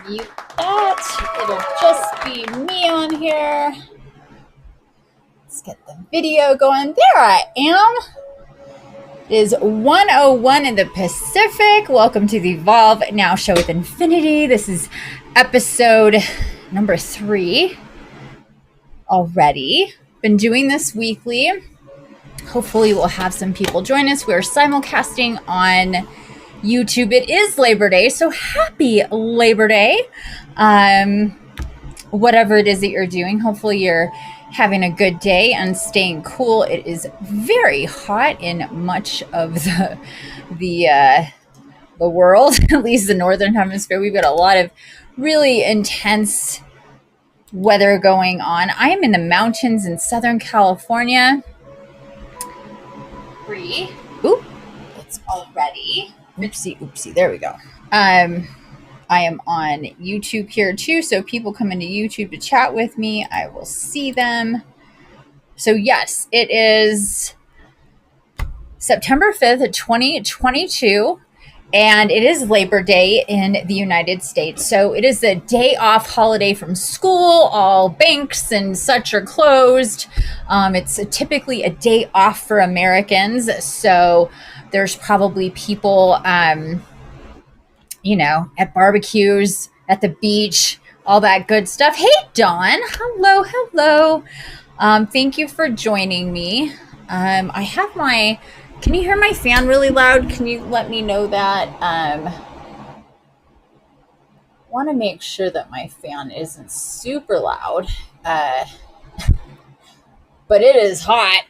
mute that. It'll just be me on here. Let's get the video going. There I am. It is 1:01 in the Pacific. Welcome to the Evolve Now Show with Infiniti. This is episode number 3 already. Been doing this weekly. Hopefully we'll have some people join us. We're simulcasting on YouTube. It is Labor Day, so happy Labor Day. Whatever it is that you're doing, hopefully you're having a good day and staying cool. It is very hot in much of the world, at least the Northern Hemisphere. We've got a lot of really intense weather going on. I am in the mountains in Southern California. Oop, it's already. Oopsie, there we go. I am on YouTube here too, so people come into YouTube to chat with me. I will see them. So yes, it is September 5th, 2022, and it is Labor Day in the United States. So it is a day off holiday from school. All banks and such are closed. It's typically a day off for Americans, so there's probably people, at barbecues, at the beach, all that good stuff. Hey, Dawn. Hello. Thank you for joining me. I have can you hear my fan really loud? Can you let me know that? Want to make sure that my fan isn't super loud. But it is hot.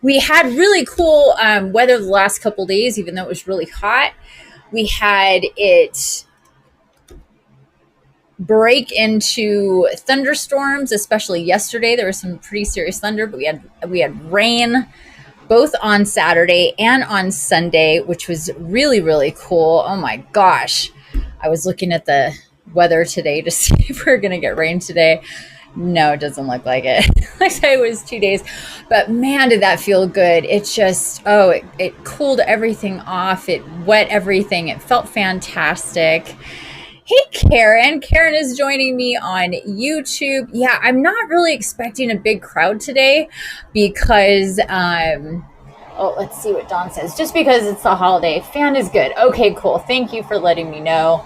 We had really cool weather the last couple days, even though it was really hot. We had it break into thunderstorms, especially yesterday. There was some pretty serious thunder, but we had rain both on Saturday and on Sunday, which was really, really cool. Oh my gosh. I was looking at the weather today to see if we're going to get rain today. No, it doesn't look like it. Like I said, it was 2 days, but man, did that feel good. It just, it cooled everything off. It wet everything. It felt fantastic. Hey, Karen. Karen is joining me on YouTube. Yeah, I'm not really expecting a big crowd today because, let's see what Dawn says. Just because it's the holiday. Fan is good. Okay, cool. Thank you for letting me know.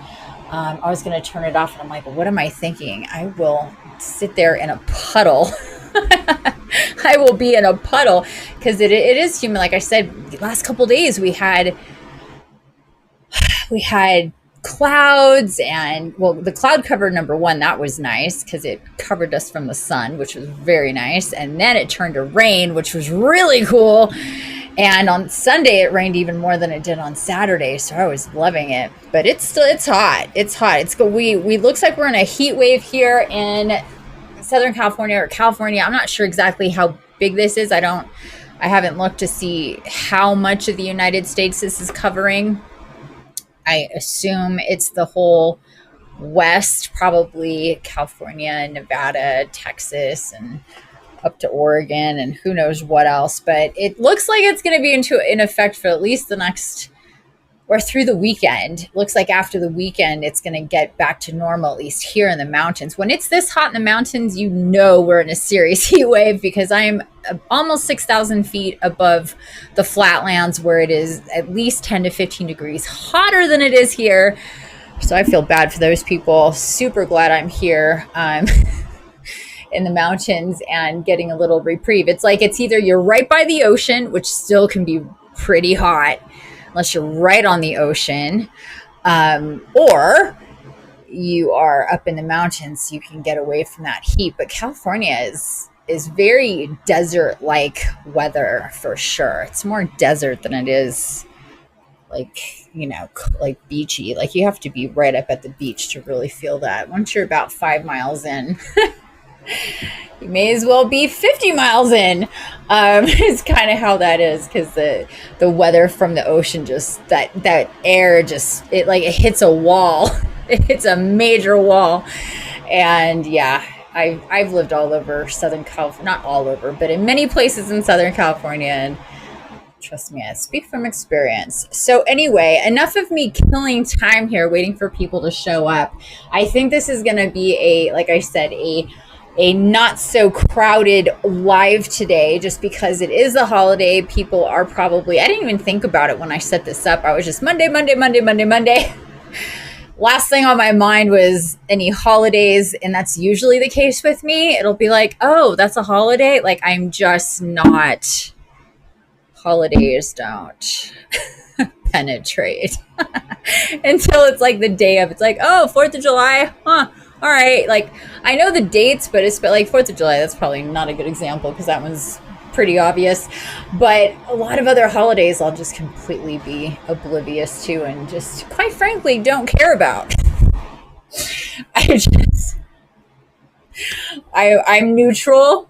I was going to turn it off and I'm like, what am I thinking? I will sit there in a puddle. I will be in a puddle because it is humid. Like I said, the last couple of days we had clouds and the cloud cover number one, that was nice because it covered us from the sun, which was very nice. And then it turned to rain, which was really cool. And on Sunday, it rained even more than it did on Saturday. So I was loving it, but it's hot. It's hot. It's good. We looks like we're in a heat wave here in Southern California or California. I'm not sure exactly how big this is. I haven't looked to see how much of the United States this is covering. I assume it's the whole West, probably California, Nevada, Texas, and up to Oregon, and who knows what else. But it looks like it's going to be in effect for at least the next, or through the weekend. Looks like after the weekend, it's going to get back to normal, at least here in the mountains. When it's this hot in the mountains, we're in a serious heat wave because I am almost 6,000 feet above the flatlands where it is at least 10 to 15 degrees hotter than it is here. So I feel bad for those people. Super glad I'm here in the mountains and getting a little reprieve. It's like it's either you're right by the ocean, which still can be pretty hot, unless you're right on the ocean, or you are up in the mountains, so you can get away from that heat. But California is very desert-like weather for sure. It's more desert than it is like beachy. Like you have to be right up at the beach to really feel that. Once you're about 5 miles in, you may as well be 50 miles in. It's kind of how that is, because the weather from the ocean, just that air, just it hits a wall. It hits a major wall. And yeah, I've lived all over Southern California, not all over, but in many places in Southern California, and Trust me, I speak from experience. So anyway, enough of me killing time here waiting for people to show up. I think this is going to be like I said, a not so crowded live today, just because it is a holiday. People are probably, I didn't even think about it when I set this up. I was just Monday. Last thing on my mind was any holidays, and that's usually the case with me. It'll be like, oh, that's a holiday. Like, I'm just not, holidays don't penetrate until it's like the day of. It's like, oh, 4th of July, huh? All right. Like, I know the dates, but it's like 4th of July. That's probably not a good example because that one's pretty obvious. But a lot of other holidays I'll just completely be oblivious to and just, quite frankly, don't care about. I'm neutral.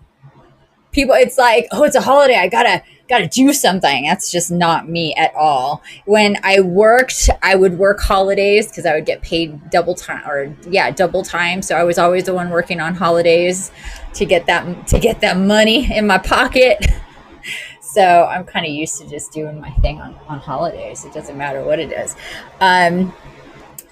People, it's like, oh, it's a holiday. I gotta do something. That's just not me at all. When I worked, I would work holidays because I would get paid double time. So I was always the one working on holidays to get that money in my pocket. So I'm kind of used to just doing my thing on holidays. It doesn't matter what it is.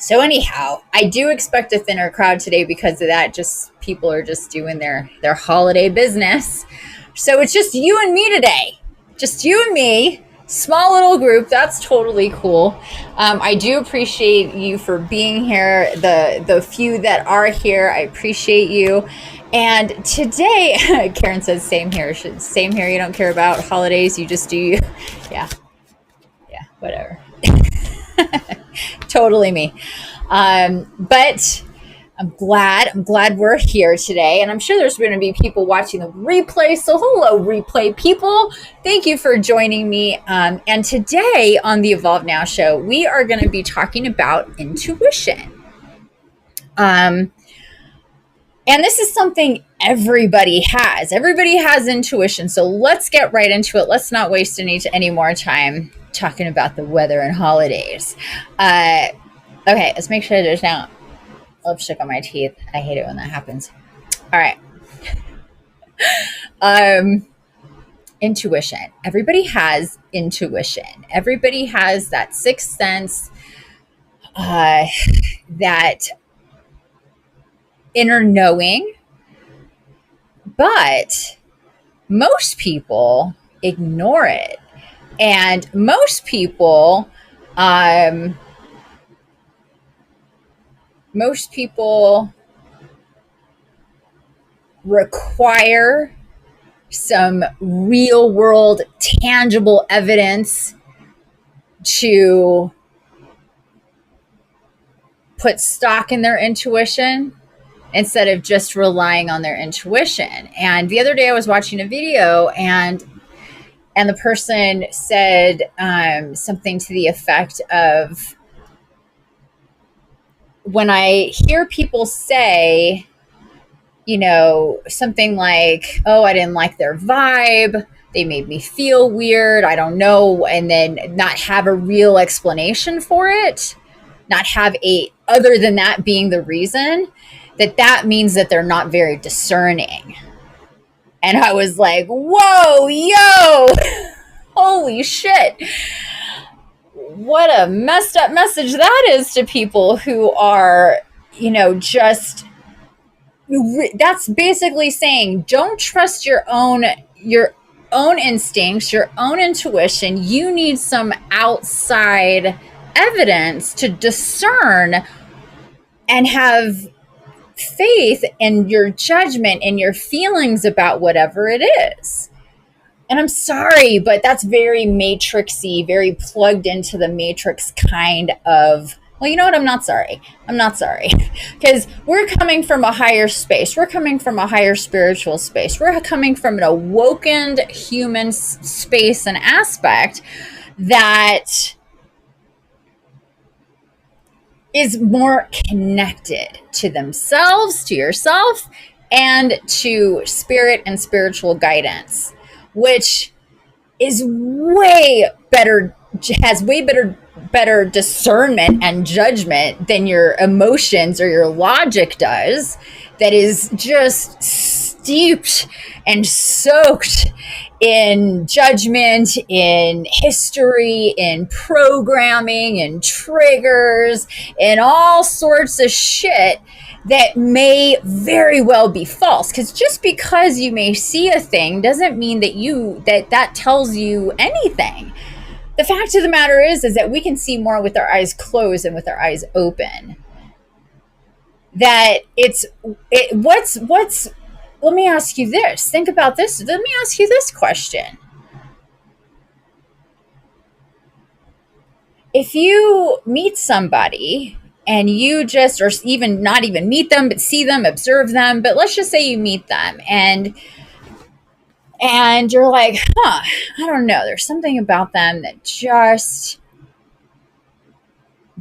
So anyhow, I do expect a thinner crowd today because of that. Just people are just doing their holiday business. So it's just you and me today. Just you and me, small little group. That's totally cool. I do appreciate you for being here. The few that are here, I appreciate you. And today, Karen says, same here. Same here. You don't care about holidays. You just do you. Yeah, whatever. Totally me. But I'm glad we're here today, and I'm sure there's going to be people watching the replay. So hello, replay people. Thank you for joining me. And today on the Evolve Now show, we are going to be talking about intuition. And this is something everybody has. Everybody has intuition. So let's get right into it. Let's not waste any more time talking about the weather and holidays. Okay, let's make sure there's now lipstick on my teeth. I hate it when that happens. All right. Intuition. Everybody has intuition. Everybody has that sixth sense, that inner knowing. But most people ignore it. And most people require some real world tangible evidence to put stock in their intuition instead of just relying on their intuition. And the other day I was watching a video and the person said something to the effect of, when I hear people say, something like, oh, I didn't like their vibe, they made me feel weird, I don't know, and then not have a real explanation for it, not have other than that being the reason, that means that they're not very discerning. And I was like, whoa, yo, holy shit. What a messed up message that is to people who are, that's basically saying, don't trust your own instincts, your own intuition. You need some outside evidence to discern and have faith in your judgment and your feelings about whatever it is. And I'm sorry, but that's very matrixy, very plugged into the matrix kind of, well, you know what? I'm not sorry. Because we're coming from a higher space. We're coming from a higher spiritual space. We're coming from an awoken human space and aspect that is more connected to themselves, to yourself, and to spirit and spiritual guidance, which is way better, has way better discernment and judgment than your emotions or your logic does. That is just steeped and soaked in judgment, in history, in programming, in triggers, in all sorts of shit that may very well be false. Because just because you may see a thing doesn't mean that tells you anything. The fact of the matter is that we can see more with our eyes closed than with our eyes open. That let me ask you this. Think about this. Let me ask you this question. If you meet somebody and you just, or even not even meet them, but see them, observe them, but let's just say you meet them and you're like, I don't know, there's something about them that just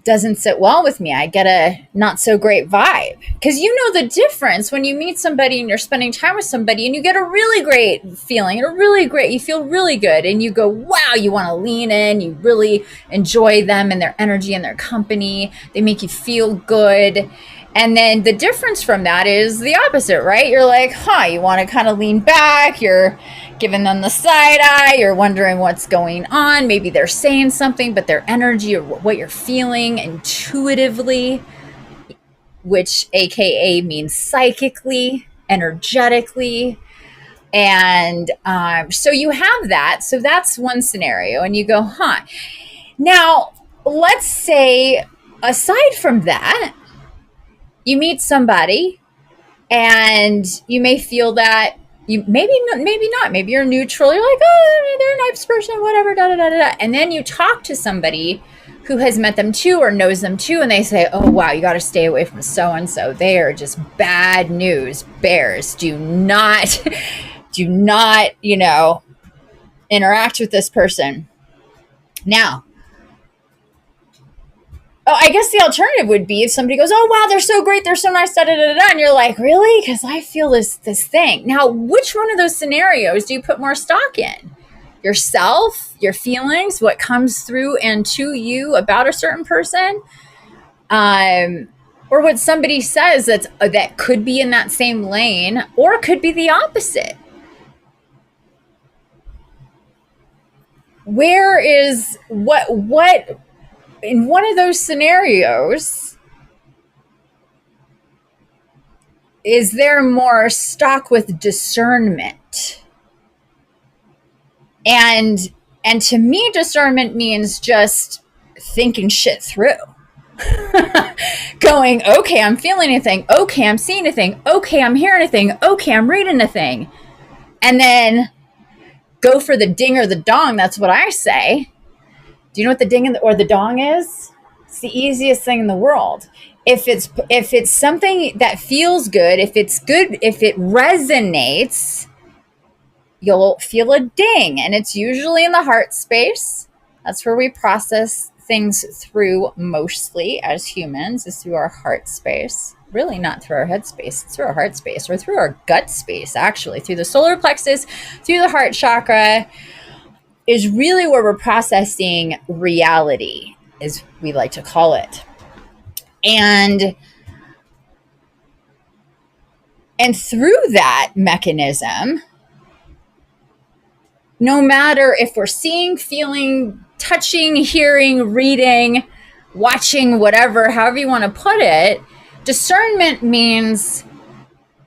doesn't sit well with me. I get a not so great vibe. Because you know the difference when you meet somebody and you're spending time with somebody and you get a really great feeling, you feel really good, and you go, wow, you want to lean in, you really enjoy them and their energy and their company. They make you feel good. And then the difference from that is the opposite, right? You're like, you want to kind of lean back. You're giving them the side eye. You're wondering what's going on. Maybe they're saying something, but their energy or what you're feeling intuitively, which AKA means psychically, energetically. And so you have that. So that's one scenario. And you go, Now, let's say, aside from that, you meet somebody and you may feel that you maybe not, maybe you're neutral. You're like, they're a nice person, whatever, da, da, da, da. And then you talk to somebody who has met them too or knows them too. And they say, oh, wow, you got to stay away from so-and-so. They are just bad news bears. Do not, interact with this person. Now, I guess the alternative would be if somebody goes, oh, wow, they're so great, they're so nice, da, da, da, da, and you're like, really? Because I feel this thing. Now, which one of those scenarios do you put more stock in? Yourself, your feelings, what comes through and to you about a certain person? Or what somebody says that could be in that same lane, or it could be the opposite. Where is what in one of those scenarios, is there more stock with discernment? And to me, discernment means just thinking shit through. Going, okay, I'm feeling a thing. Okay, I'm seeing a thing. Okay, I'm hearing a thing. Okay, I'm reading a thing. And then go for the ding or the dong. That's what I say. Do you know what the ding or the dong is? It's the easiest thing in the world. If it's something that feels good, if it resonates, you'll feel a ding, and it's usually in the heart space. That's where we process things through mostly as humans, is through our heart space. Really not through our head space, it's through our heart space, or through our gut space, actually, through the solar plexus, through the heart chakra, is really where we're processing reality, as we like to call it. And through that mechanism, no matter if we're seeing, feeling, touching, hearing, reading, watching, whatever, however you want to put it, discernment means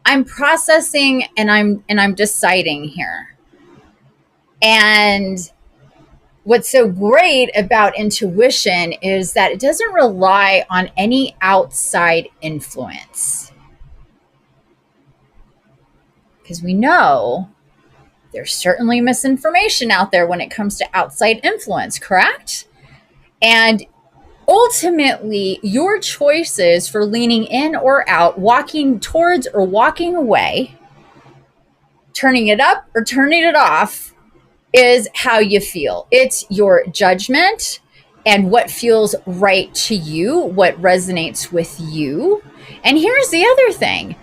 I'm processing and I'm deciding here. And what's so great about intuition is that it doesn't rely on any outside influence. Because we know there's certainly misinformation out there when it comes to outside influence, correct? And ultimately, your choices for leaning in or out, walking towards or walking away, turning it up or turning it off, is how you feel. It's your judgment and what feels right to you, what resonates with you. And here's the other thing.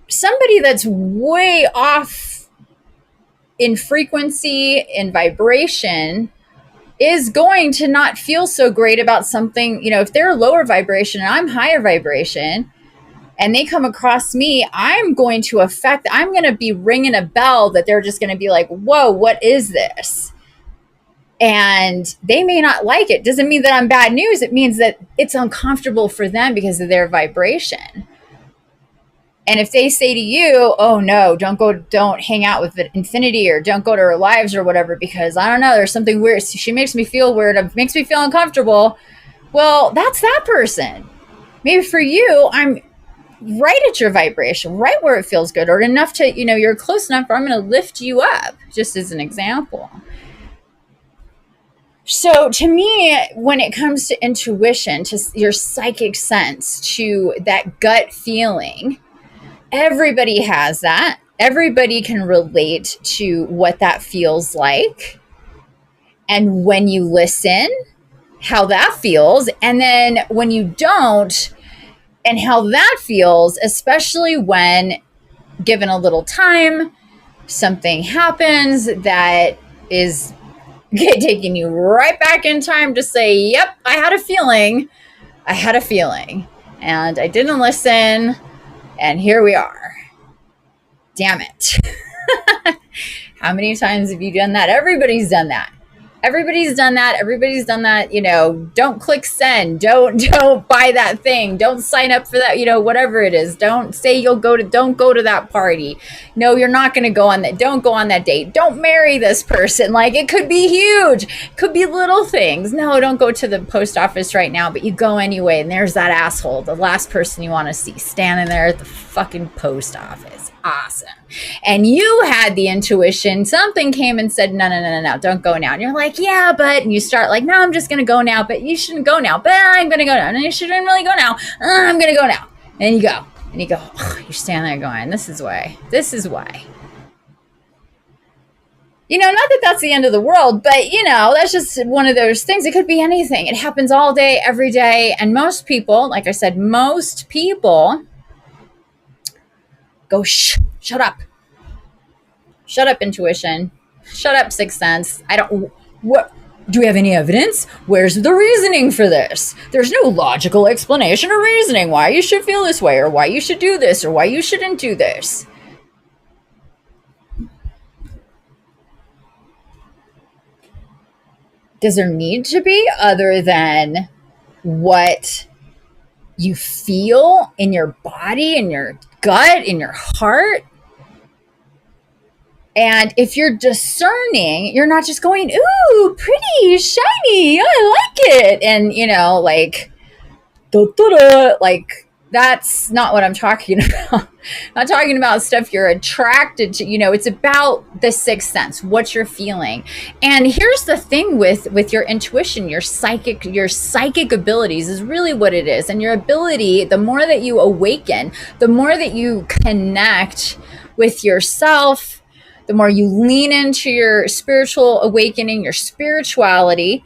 Somebody that's way off in frequency, in vibration, is going to not feel so great about something. If they're lower vibration and I'm higher vibration, and they come across me, I'm going to be ringing a bell that they're just going to be like, whoa, what is this? And they may not like it. Doesn't mean that I'm bad news. It means that it's uncomfortable for them because of their vibration. And if they say to you, oh no, don't hang out with Infiniti, or don't go to her lives or whatever, because I don't know, there's something weird. She makes me feel weird. It makes me feel uncomfortable. Well, that's that person. Maybe for you, I'm right at your vibration, right where it feels good, or enough to, you're close enough where I'm going to lift you up, just as an example. So to me, when it comes to intuition, to your psychic sense, to that gut feeling, everybody has that. Everybody can relate to what that feels like. And when you listen, how that feels. And then when you don't, and how that feels, especially when given a little time, something happens that is taking you right back in time to say, yep, I had a feeling, and I didn't listen, and here we are. Damn it. How many times have you done that? Everybody's done that. Don't click send. Don't buy that thing. Don't sign up for that, whatever it is. Don't say don't go to that party. No, you're not going to go on that. Don't go on that date. Don't marry this person. Like, it could be huge. It could be little things. No, don't go to the post office right now, but you go anyway. And there's that asshole, the last person you want to see standing there at the fucking post office. Awesome. And you had the intuition. Something came and said, no, don't go now. And you're like, yeah, but, and you start like, no, I'm just going to go now, but you shouldn't go now, but I'm going to go now. And you shouldn't really go now. I'm going to go now. And you go, you stand there going, this is why. Not that that's the end of the world, but that's just one of those things. It could be anything. It happens all day, every day. And most people, like I said, go, shut up. Shut up, intuition. Shut up, sixth sense. What? Do we have any evidence? Where's the reasoning for this? There's no logical explanation or reasoning why you should feel this way, or why you should do this, or why you shouldn't do this. Does there need to be, other than what you feel in your body, in your gut, in your heart? And if you're discerning, you're not just going, ooh, pretty, shiny, I like it. And, like, like, that's not what I'm talking about. I'm not talking about stuff you're attracted to. It's about the sixth sense, what you're feeling. And here's the thing with your intuition, your psychic abilities is really what it is. And your ability, the more that you awaken, the more that you connect with yourself, the more you lean into your spiritual awakening, your spirituality,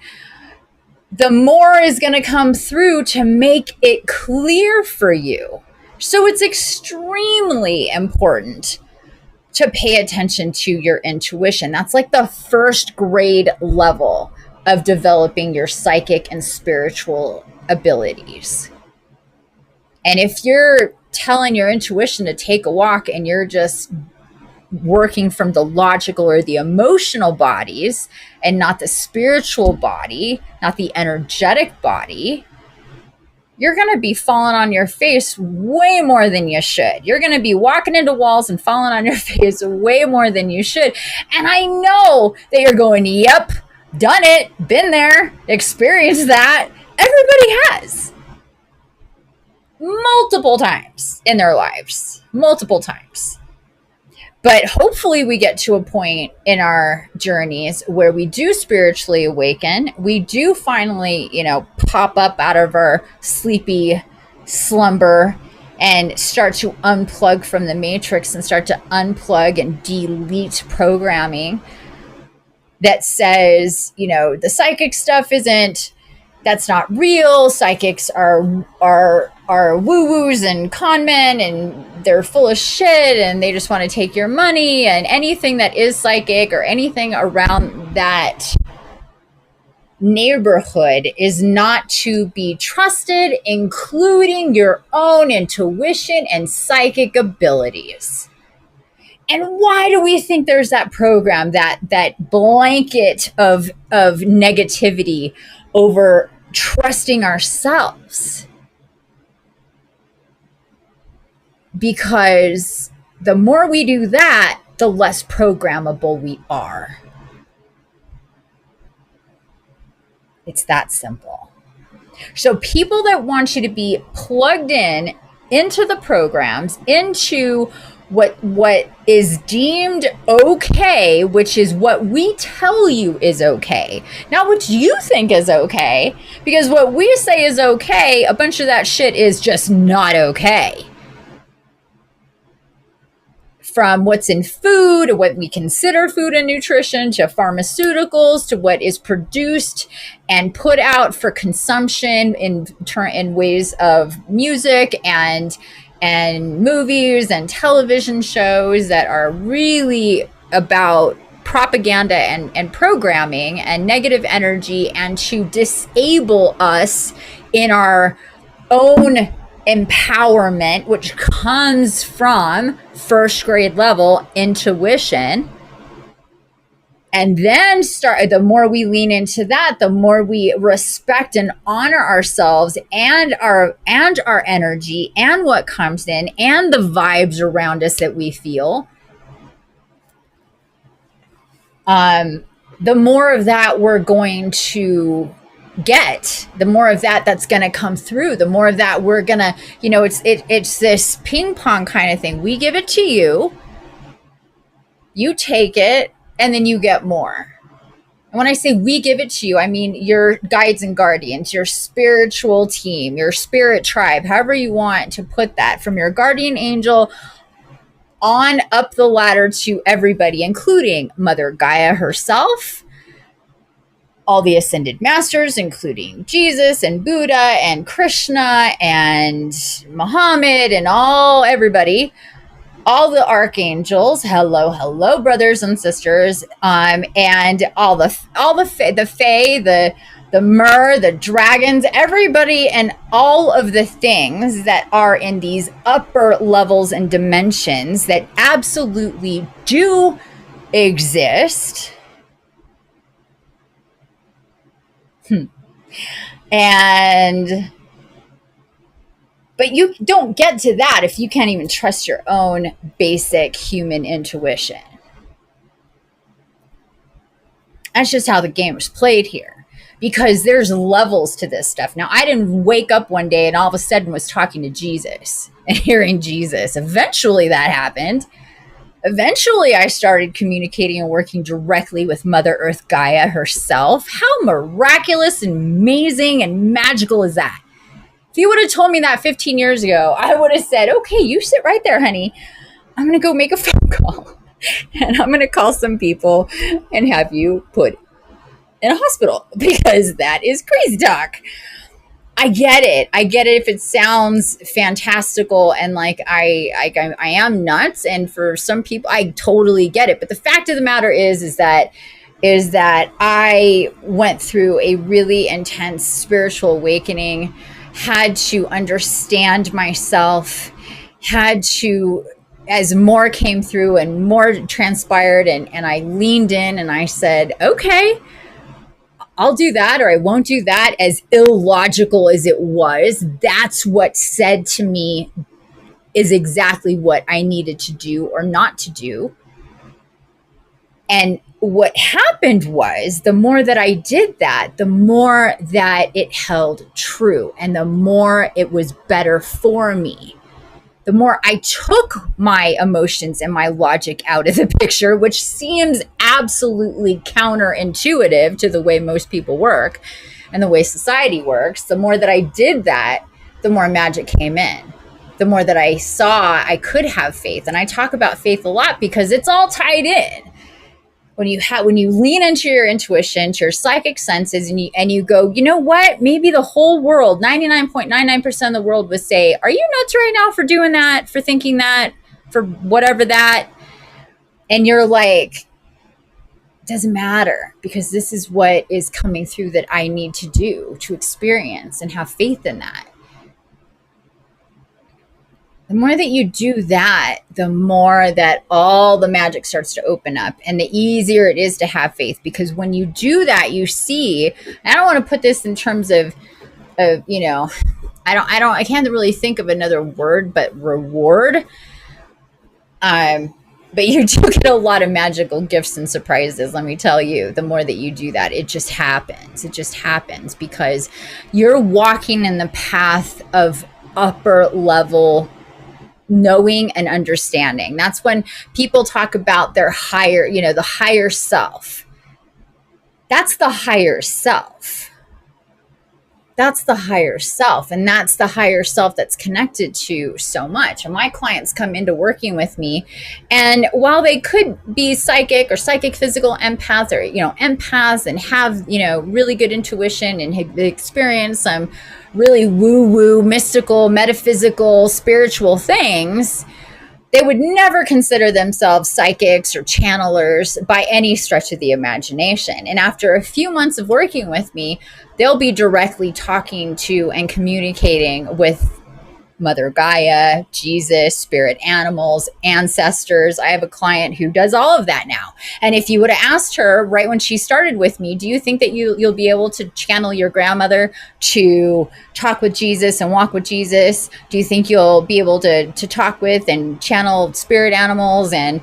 the more is going to come through to make it clear for you. So it's extremely important to pay attention to your intuition. That's like the first grade level of developing your psychic and spiritual abilities. And if you're telling your intuition to take a walk and you're just working from the logical or the emotional bodies and not the spiritual body, not the energetic body, you're going to be falling on your face way more than you should. You're going to be walking into walls and falling on your face way more than you should. And I know that you're going, yep, done it, been there, experienced that. Everybody has. Multiple times in their lives. Multiple times. But hopefully we get to a point in our journeys where we do spiritually awaken. We do finally, pop up out of our sleepy slumber and start to unplug from the matrix and start to unplug and delete programming that says, the psychic stuff that's not real. Psychics are woo-woos and con men, and they're full of shit, and they just want to take your money, and anything that is psychic or anything around that neighborhood is not to be trusted, including your own intuition and psychic abilities. And why do we think there's that program, that blanket of negativity over trusting ourselves? Because the more we do that, the less programmable we are. It's that simple. So people that want you to be plugged in into the programs, into what is deemed okay, which is what we tell you is okay, not what you think is okay, because what we say is okay, a bunch of that shit is just not okay. From what's in food, what we consider food and nutrition, to pharmaceuticals, to what is produced and put out for consumption in ways of music and movies and television shows that are really about propaganda and programming and negative energy, and to disable us in our own empowerment, which comes from first grade level intuition. And then the more we lean into that, the more we respect and honor ourselves and our energy and what comes in and the vibes around us that we feel. The more of that we're going to get, the more of that's going to come through, the more of that we're going to, it's this ping pong kind of thing. We give it to you, you take it, and then you get more. And when I say we give it to you, I mean your guides and guardians, your spiritual team, your spirit tribe, however you want to put that, from your guardian angel on up the ladder to everybody, including Mother Gaia herself, all the ascended masters, including Jesus and Buddha and Krishna and Muhammad and everybody, all the archangels, hello, brothers and sisters, and all the fae, the mer, the dragons, everybody, and all of the things that are in these upper levels and dimensions that absolutely do exist. But you don't get to that if you can't even trust your own basic human intuition. That's just how the game is played here, because there's levels to this stuff. Now, I didn't wake up one day and all of a sudden was talking to Jesus and hearing Jesus. Eventually that happened. Eventually, I started communicating and working directly with Mother Earth Gaia herself. How miraculous and amazing and magical is that? If you would have told me that 15 years ago, I would have said, okay, you sit right there, honey. I'm going to go make a phone call. And I'm going to call some people and have you put in a hospital, because that is crazy talk. I get it if it sounds fantastical and like I am nuts, and for some people I totally get it. But the fact of the matter is that I went through a really intense spiritual awakening, had to understand myself, had to, as more came through and more transpired, and I leaned in and I said, okay, I'll do that, or I won't do that. As illogical as it was, that's what said to me is exactly what I needed to do or not to do. And what happened was, the more that I did that, the more that it held true, and the more it was better for me. The more I took my emotions and my logic out of the picture, which seems absolutely counterintuitive to the way most people work and the way society works, the more that I did that, the more magic came in. The more that I saw I could have faith. And I talk about faith a lot because it's all tied in. When you lean into your intuition, to your psychic senses, and you go, you know what? Maybe the whole world, 99.99% of the world would say, are you nuts right now for doing that, for thinking that, for whatever that? And you're like, It doesn't matter, because this is what is coming through that I need to do, to experience, and have faith in that. The more that you do that, the more that all the magic starts to open up, and the easier it is to have faith. Because when you do that, you see, I don't want to put this in terms of, you know, I can't really think of another word, but reward. But you do get a lot of magical gifts and surprises. Let me tell you, the more that you do that, it just happens. It just happens because you're walking in the path of upper level knowing and understanding. That's when people talk about their higher, you know, the higher self. That's the higher self. That's the higher self. And that's the higher self that's connected to so much. And my clients come into working with me, and while they could be psychic or psychic physical empaths, or, you know, empaths, and have, you know, really good intuition and experience some really woo-woo, mystical, metaphysical, spiritual things, they would never consider themselves psychics or channelers by any stretch of the imagination. And after a few months of working with me, they'll be directly talking to and communicating with Mother Gaia, Jesus, spirit animals, ancestors. I have a client who does all of that now. And if you would have asked her right when she started with me, do you think that you'll be able to channel your grandmother to talk with Jesus and walk with Jesus? Do you think you'll be able to talk with and channel spirit animals and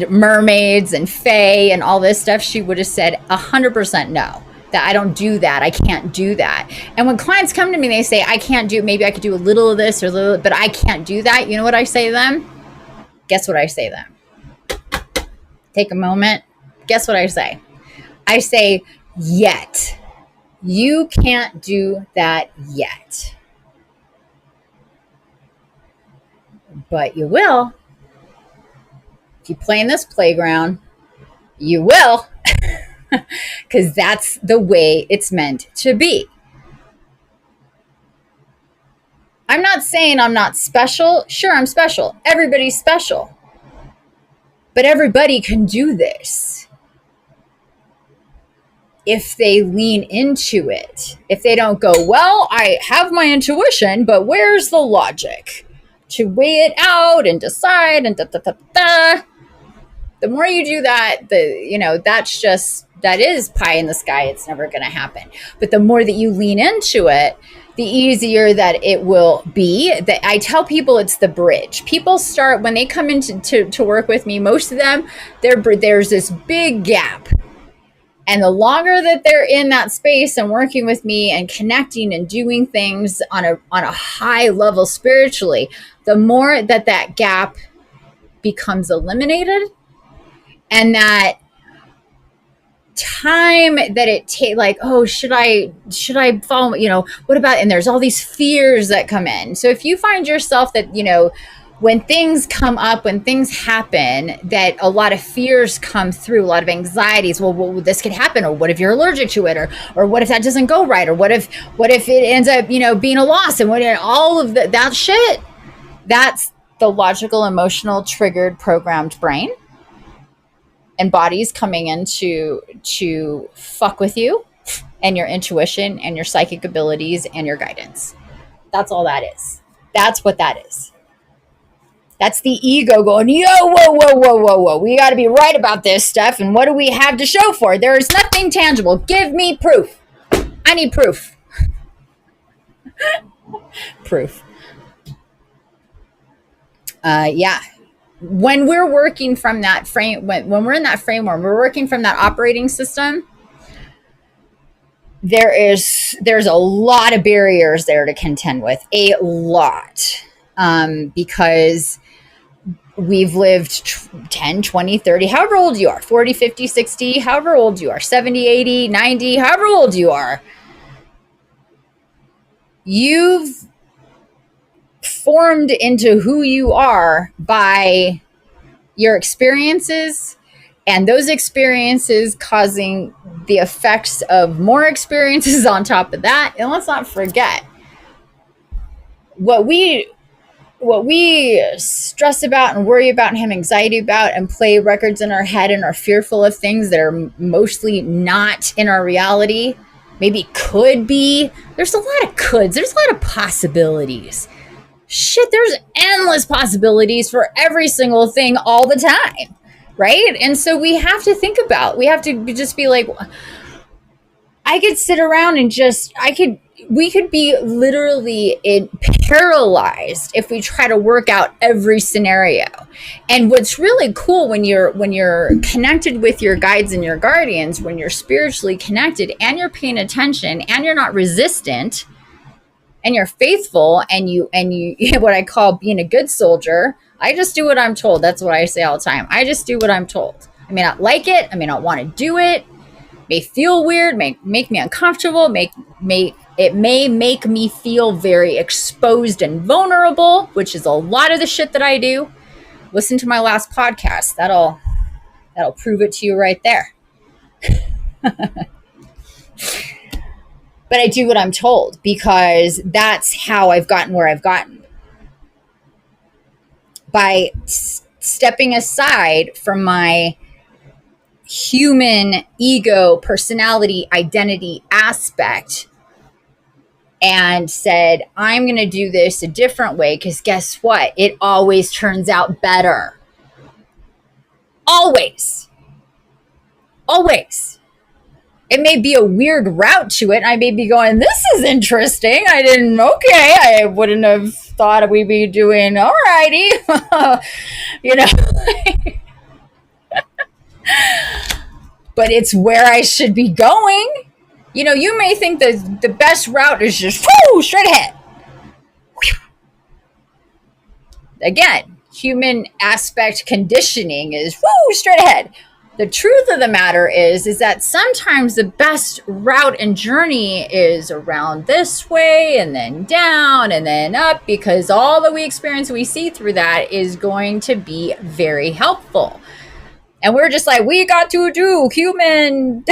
mermaids and fae and all this stuff? She would have said 100% no. That I don't do that. I can't do that. And when clients come to me, they say, I can't do, maybe I could do a little of this or a little, but I can't do that. You know what I say to them? Guess what I say to them? Take a moment. Guess what I say? I say, yet. You can't do that yet. But you will. If you play in this playground, you will. Because that's the way it's meant to be. I'm not saying I'm not special. Sure, I'm special. Everybody's special. But everybody can do this if they lean into it. If they don't go, well, I have my intuition, but where's the logic to weigh it out and decide and da-da-da-da. The more you do that, that is pie in the sky. It's never going to happen. But the more that you lean into it, the easier that it will be. That I tell people, it's the bridge. People start, when they come to work with me, most of them, there's this big gap. And the longer that they're in that space and working with me and connecting and doing things on a high level spiritually, the more that gap becomes eliminated. And that time that it takes, like, oh, should I follow, what about, and there's all these fears that come in. So if you find yourself that, when things come up, when things happen, that a lot of fears come through, a lot of anxieties, well, this could happen, or what if you're allergic to it, or what if that doesn't go right, or what if it ends up, being a loss, and all of that shit, that's the logical, emotional, triggered, programmed brain. And bodies coming in to fuck with you and your intuition and your psychic abilities and your guidance. That's all that is. That's what that is. That's the ego going, yo, whoa. We got to be right about this stuff. And what do we have to show for it? There is nothing tangible. Give me proof. I need proof. Proof. Yeah. When we're working from that frame, when we're in that framework, we're working from that operating system, there's a lot of barriers there to contend with, a lot, because we've lived 10, 20, 30, however old you are, 40, 50, 60, however old you are, 70, 80, 90, however old you are, you've formed into who you are by your experiences, and those experiences causing the effects of more experiences on top of that. And let's not forget, what we what we stress about and worry about and have anxiety about and play records in our head and are fearful of things that are mostly not in our reality, maybe could be. There's a lot of coulds. There's a lot of possibilities. Shit, there's endless possibilities for every single thing all the time, right? And so we have to think about, we have to just be like, I could sit around and we could be literally paralyzed if we try to work out every scenario. And what's really cool when you're connected with your guides and your guardians, when you're spiritually connected and you're paying attention and you're not resistant and you're faithful and you what I call being a good soldier. I just do what I'm told. That's what I say all the time. I just do what I'm told. I may not like it. I may not want to do it. May feel weird, make me uncomfortable, it may make me feel very exposed and vulnerable, which is a lot of the shit that I do. Listen to my last podcast. That'll prove it to you right there. But I do what I'm told because that's how I've gotten where I've gotten. By stepping aside from my human ego, personality, identity aspect and said, I'm going to do this a different way because guess what? It always turns out better. Always. Always. It may be a weird route to it. I may be going, this is interesting. I wouldn't have thought we'd be doing alrighty. You know. But it's where I should be going. You know, you may think that the best route is just straight ahead. Again, human aspect conditioning is straight ahead. The truth of the matter is that sometimes the best route and journey is around this way and then down and then up, because all that we experience, we see through that is going to be very helpful. And we're just like, we got to do human,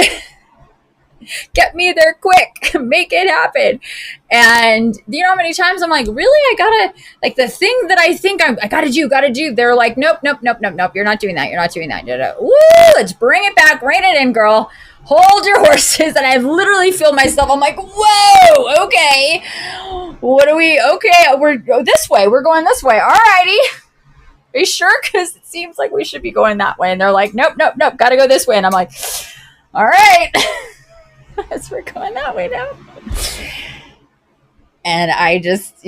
get me there quick, make it happen. And you know how many times I'm like, really? I gotta, like the thing that I think I gotta do. They're like, nope. You're not doing that. Woo, let's bring it back. Rein it in, girl. Hold your horses. And I literally feel myself. I'm like, whoa, okay. We're this way. We're going this way. All righty. Are you sure? Because it seems like we should be going that way. And they're like, nope. Got to go this way. And I'm like, all right. As we're going that way now. And I just,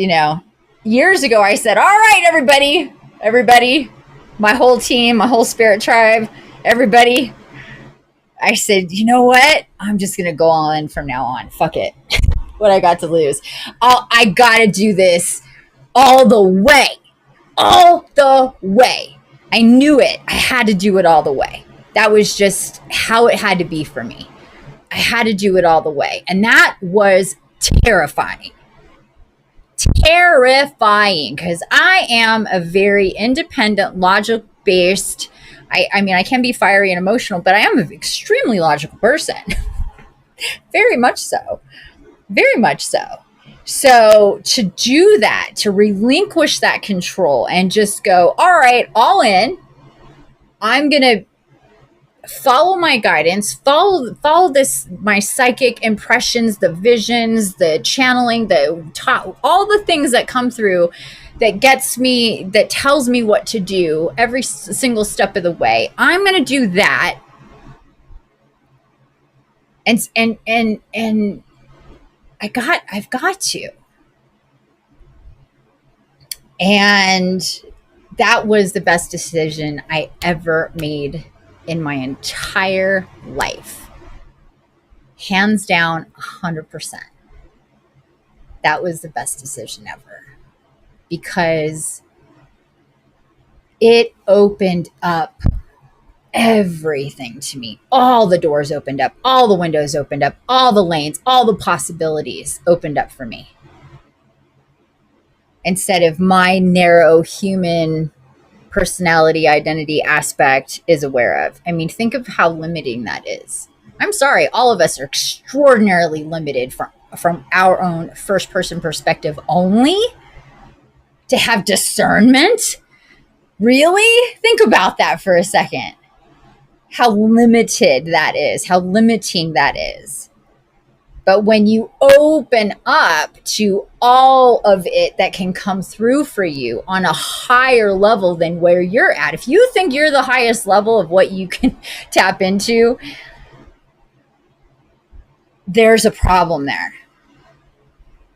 years ago I said, all right, everybody, my whole team, my whole spirit tribe, everybody. I said, you know what? I'm just going to go all in from now on. Fuck it. What I got to lose. I got to do this all the way. All the way. I knew it. I had to do it all the way. That was just how it had to be for me. I had to do it all the way. And that was terrifying. Terrifying. Because I am a very independent, logic-based, I can be fiery and emotional, but I am an extremely logical person. Very much so. Very much so. So to do that, to relinquish that control and just go, all right, all in, I'm going to follow my guidance, follow this, my psychic impressions, the visions, the channeling, all the things that come through that that tells me what to do every single step of the way. I'm going to do that. And I've got to. And that was the best decision I ever made in my entire life. Hands down, 100%. That was the best decision ever. Because it opened up everything to me. All the doors opened up, all the windows opened up, all the lanes, all the possibilities opened up for me. Instead of my narrow human personality, identity aspect is aware of. I mean, think of how limiting that is. I'm sorry, all of us are extraordinarily limited from our own first person perspective only. to have discernment? Really? Think about that for a second. How limited that is, how limiting that is. But when you open up to all of it that can come through for you on a higher level than where you're at, if you think you're the highest level of what you can tap into, there's a problem there.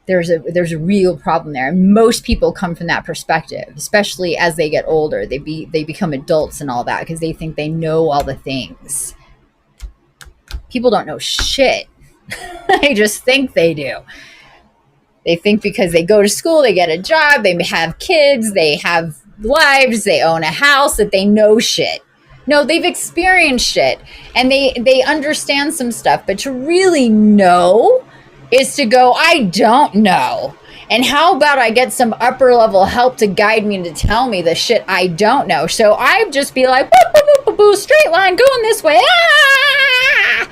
There's a real problem there. And most people come from that perspective, especially as they get older. They become adults and all that because they think they know all the things. People don't know shit. They just think they do. They think because they go to school, they get a job, they have kids, they have lives, they own a house, that they know shit. No, they've experienced shit and they understand some stuff. But to really know is to go, I don't know. And how about I get some upper level help to guide me and to tell me the shit I don't know. So I just be like, boo, boo, boo, boo, boo, straight line going this way. Ah!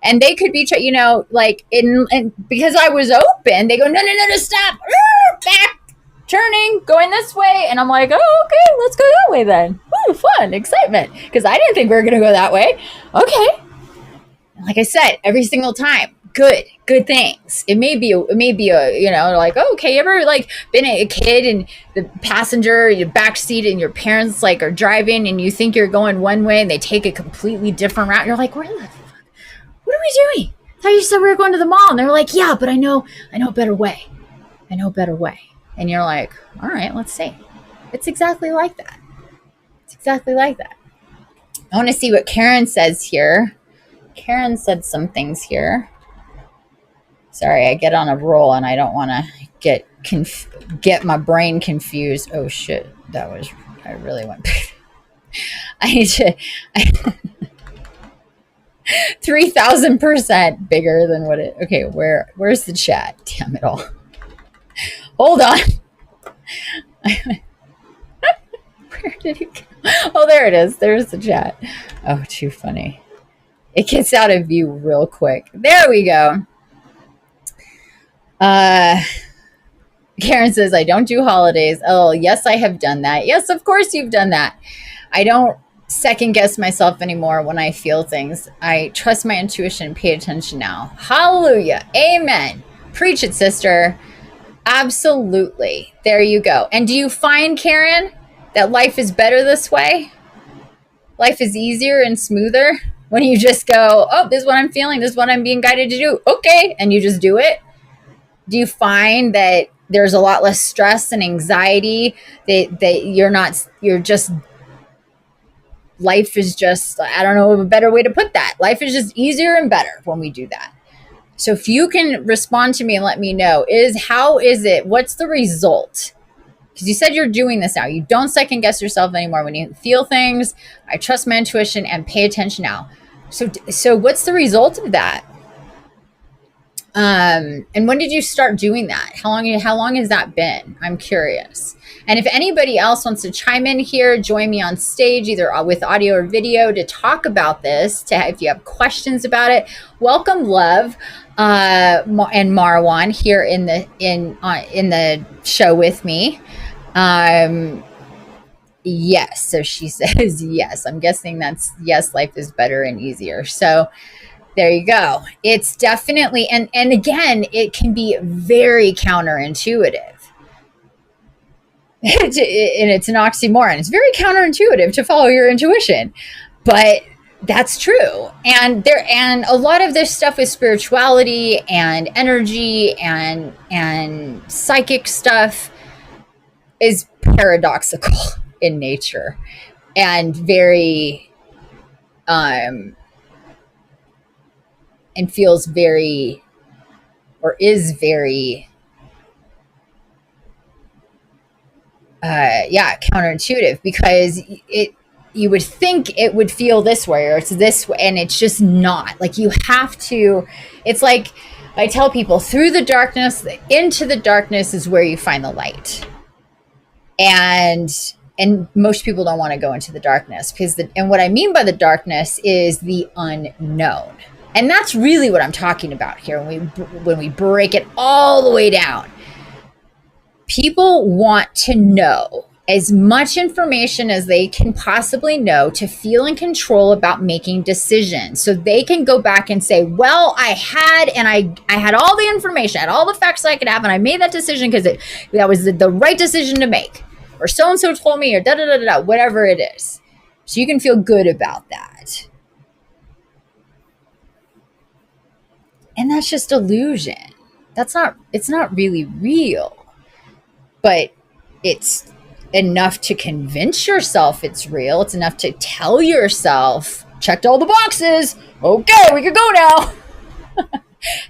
And they could be, you know, like, and because I was open, they go, no, stop. Back, turning, going this way. And I'm like, oh, okay, let's go that way then. Ooh, fun, excitement. Because I didn't think we were going to go that way. Okay. Like I said, every single time, good things. It may be a, you know, like, oh, okay, you ever like been a kid and the passenger, your back seat and your parents like are driving and you think you're going one way and they take a completely different route. You're like, where the what are we doing? I thought you said we were going to the mall. And they're like, yeah, but I know a better way. I know a better way. And you're like, all right, let's see. It's exactly like that. It's exactly like that. I want to see what Karen says here. Karen said some things here. Sorry, I get on a roll and I don't want to get my brain confused. Oh shit, I really went. I need to. 3,000% bigger than what it. Okay, where's the chat? Damn it all. Hold on. Where did it go? Oh, there it is. There's the chat. Oh, too funny. It gets out of view real quick. There we go. Karen says, I don't do holidays. Oh, yes, I have done that. Yes, of course you've done that. I don't second guess myself anymore when I feel things. I trust my intuition and pay attention now. Hallelujah. Amen. Preach it, sister. Absolutely. There you go. And do you find, Karen, that life is better this way? Life is easier and smoother when you just go, oh, this is what I'm feeling. This is what I'm being guided to do. Okay. And you just do it. Do you find that there's a lot less stress and anxiety that you're just, life is just, I don't know a better way to put that. Life is just easier and better when we do that. So if you can respond to me and let me know, how is it, what's the result? Because you said you're doing this now. You don't second guess yourself anymore. When you feel things, I trust my intuition and pay attention now. So what's the result of that? And when did you start doing that? How long has that been? I'm curious. And if anybody else wants to chime in here, join me on stage, either with audio or video, to talk about this. If you have questions about it, welcome, Love, and Marwan here in the show with me. Yes. So she says yes. I'm guessing that's yes. Life is better and easier. So. There you go. It's definitely, and again, it can be very counterintuitive. And it's an oxymoron. It's very counterintuitive to follow your intuition, but that's true. And a lot of this stuff with spirituality and energy and psychic stuff is paradoxical in nature and very, and feels very, or is very, counterintuitive, because you would think it would feel this way or it's this way, and it's just not. Like, you have to, it's like I tell people, through the darkness, into the darkness is where you find the light. And most people don't want to go into the darkness and what I mean by the darkness is the unknown. And that's really what I'm talking about here when we break it all the way down. People want to know as much information as they can possibly know to feel in control about making decisions. So they can go back and say, well, I had all the information, I had all the facts I could have, and I made that decision because that was the right decision to make. Or so-and-so told me, or da-da-da-da-da, whatever it is. So you can feel good about that. And that's just illusion. It's not really real. But it's enough to convince yourself it's real. It's enough to tell yourself, checked all the boxes. Okay, we can go now.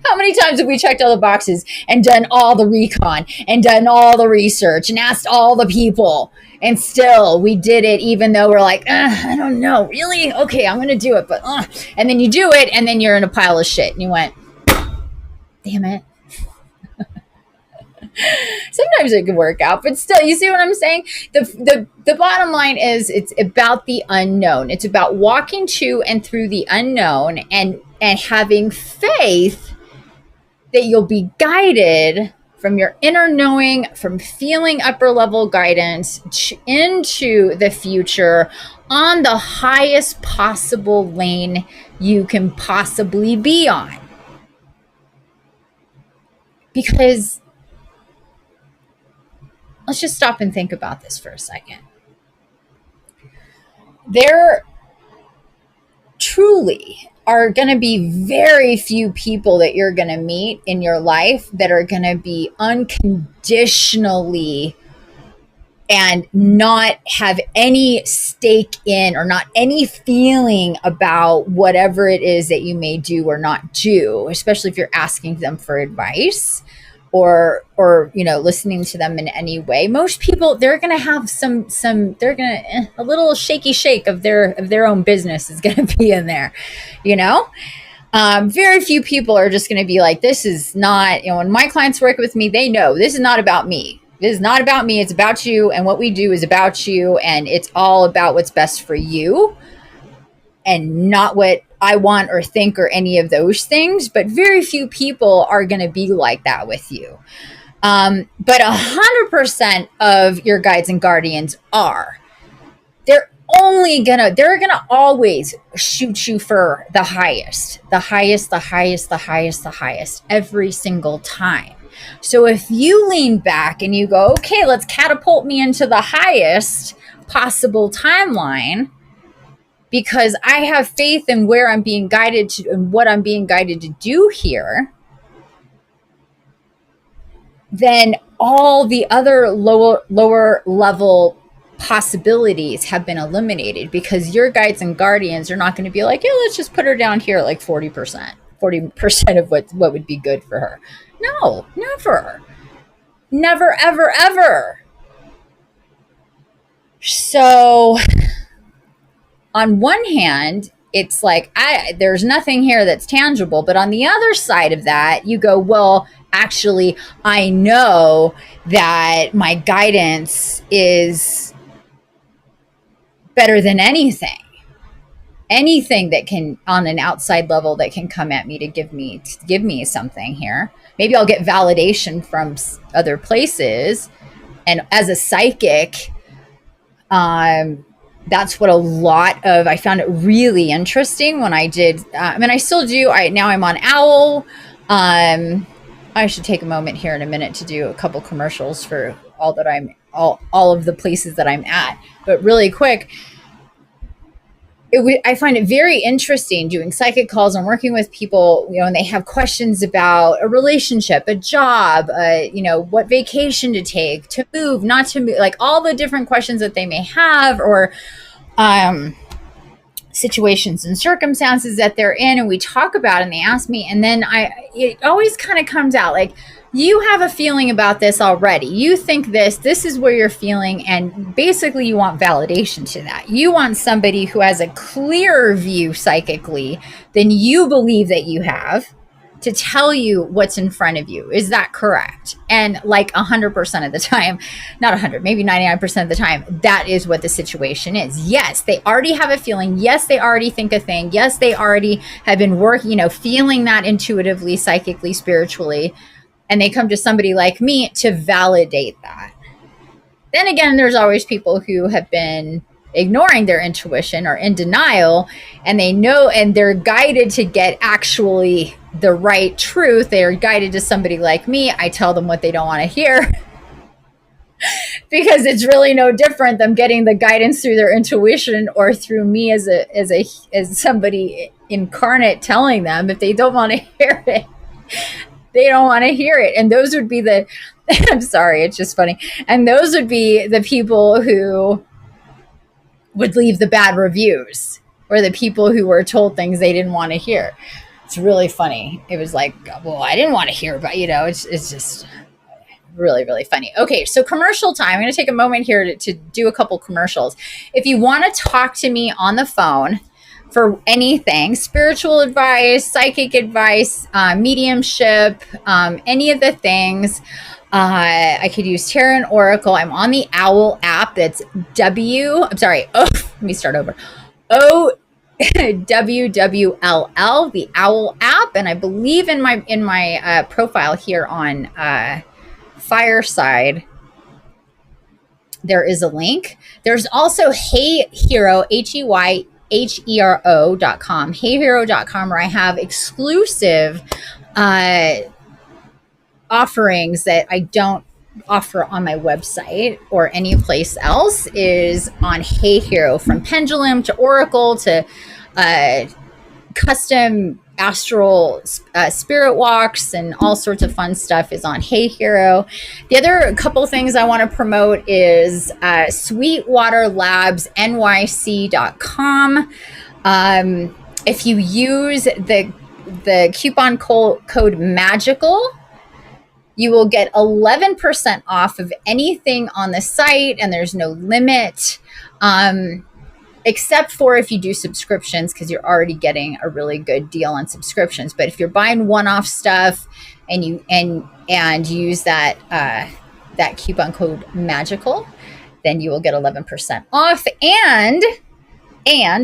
How many times have we checked all the boxes and done all the recon and done all the research and asked all the people, and still we did it even though we're like, I don't know, really? Okay, I'm going to do it, but and then you do it and then you're in a pile of shit and you went, damn it. Sometimes it can work out, but still, you see what I'm saying? The bottom line is it's about the unknown. It's about walking to and through the unknown and having faith that you'll be guided from your inner knowing, from feeling upper level guidance into the future on the highest possible lane you can possibly be on. Because let's just stop and think about this for a second. There truly are going to be very few people that you're going to meet in your life that are going to be unconditionally and not have any stake in or not any feeling about whatever it is that you may do or not do, especially if you're asking them for advice or listening to them in any way. Most people, they're going to have they're going to a little shaky shake of their own business is going to be in there, very few people are just going to be like, this is not, when my clients work with me, they know this is not about me. This is not about me. It's about you. And what we do is about you. And it's all about what's best for you and not what I want or think or any of those things. But very few people are going to be like that with you. But 100% of your guides and guardians are. They're gonna always shoot you for the highest every single time. So if you lean back and you go, okay, let's catapult me into the highest possible timeline because I have faith in where I'm being guided to and what I'm being guided to do here, then all the other lower level possibilities have been eliminated because your guides and guardians are not going to be like, yeah, let's just put her down here at like 40% of what would be good for her. No, never, ever, ever. So on one hand, it's like, there's nothing here that's tangible. But on the other side of that, you go, well, actually, I know that my guidance is better than anything that can, on an outside level, that can come at me to give me something here. Maybe I'll get validation from other places. And as a psychic, that's what I found it really interesting when I did. I still do. Now I'm on Owl. I should take a moment here in a minute to do a couple commercials for all of the places that I'm at. But really quick, I find it very interesting doing psychic calls and working with people, and they have questions about a relationship, a job, what vacation to take, to move, not to move, like all the different questions that they may have, or situations and circumstances that they're in, and we talk about it and they ask me, and then it always kind of comes out like, you have a feeling about this already. You think this is where you're feeling. And basically you want validation to that. You want somebody who has a clearer view psychically than you believe that you have to tell you what's in front of you. Is that correct? And like 100% of the time, not 100, maybe 99% of the time, that is what the situation is. Yes, they already have a feeling. Yes, they already think a thing. Yes, they already have been working, feeling that intuitively, psychically, spiritually. and they come to somebody like me to validate that. Then again, there's always people who have been ignoring their intuition or in denial, and they know, and they're guided to get actually the right truth. They are guided to somebody like me. I tell them what they don't want to hear because it's really no different than getting the guidance through their intuition or through me as somebody incarnate telling them. If they don't want to hear it, they don't want to hear it. And those would be the I'm sorry, it's just funny. And those would be the people who would leave the bad reviews, or the people who were told things they didn't want to hear. It's really funny. It was like, well, I didn't want to hear, but it's just really, really funny. Okay, so commercial time. I'm going to take a moment here to do a couple commercials. If you want to talk to me on the phone for anything, spiritual advice, psychic advice, mediumship, any of the things, I could use Tarot and Oracle. I'm on the OWL app. That's let me start over. OWWLL, the OWL app. And I believe in my profile here on Fireside, there is a link. There's also Hey Hero, HEYHERO.com, heyhero.com, where I have exclusive offerings that I don't offer on my website or any place else. Is on Hey Hero, from pendulum to oracle to custom astral spirit walks and all sorts of fun stuff is on Hey Hero. The other couple things I want to promote is sweetwaterlabsnyc.com. If you use the coupon code MAGICAL, you will get 11% off of anything on the site, and there's no limit, except for if you do subscriptions, because you're already getting a really good deal on subscriptions. But if you're buying one-off stuff and you use that coupon code MAGICAL, then you will get 11% off. And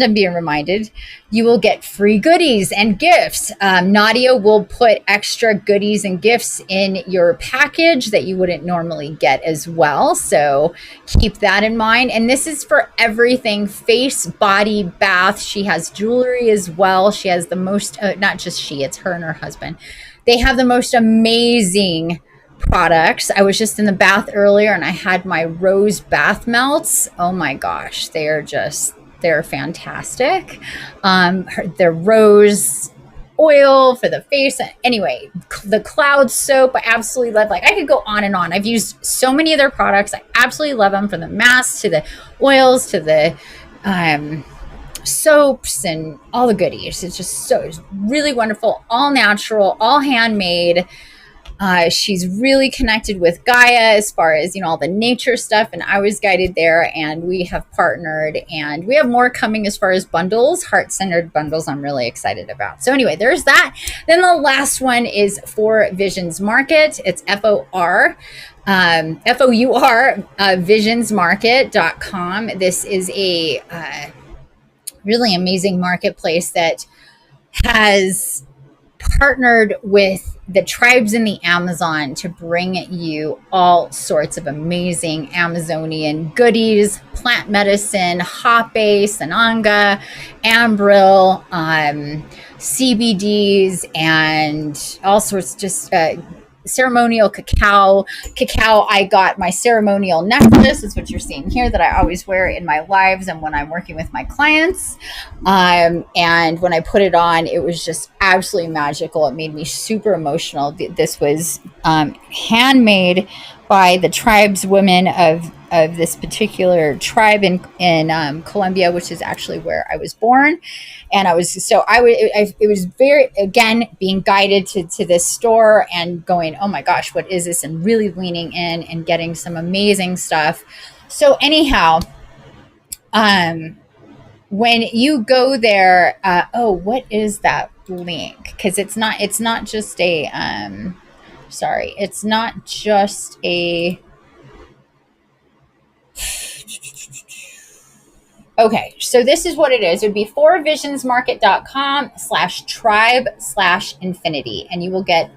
I'm being reminded, you will get free goodies and gifts. Nadia will put extra goodies and gifts in your package that you wouldn't normally get as well. So keep that in mind. And this is for everything: face, body, bath. She has jewelry as well. She has the most, not just she, it's her and her husband. They have the most amazing products. I was just in the bath earlier and I had my rose bath melts. Oh my gosh, they're fantastic. Their rose oil for the face. Anyway, the cloud soap, I absolutely love. Like, I could go on and on. I've used so many of their products. I absolutely love them, from the masks to the oils to the soaps and all the goodies. It's really wonderful, all natural, all handmade. She's really connected with Gaia as far as, all the nature stuff. And I was guided there, and we have partnered, and we have more coming as far as bundles, heart-centered bundles I'm really excited about. So anyway, there's that. Then the last one is for Visions Market. It's FOUR, visionsmarket.com. This is a really amazing marketplace that has partnered with the tribes in the Amazon to bring you all sorts of amazing Amazonian goodies, plant medicine, hape, sananga, ambril, CBDs, and all sorts, just ceremonial cacao. I got my ceremonial necklace. It's what you're seeing here that I always wear in my lives and when I'm working with my clients. And when I put it on, it was just absolutely magical. It made me super emotional. This was handmade by the tribeswomen of this particular tribe in Colombia, which is actually where I was born. And it was very, again, being guided to this store and going, oh my gosh, what is this? And really leaning in and getting some amazing stuff. So anyhow, when you go there, what is that link? Because it's not just a, it's not just a, Okay, so this is what it is. It would be fourvisionsmarket.com/tribe/infinity, and you will get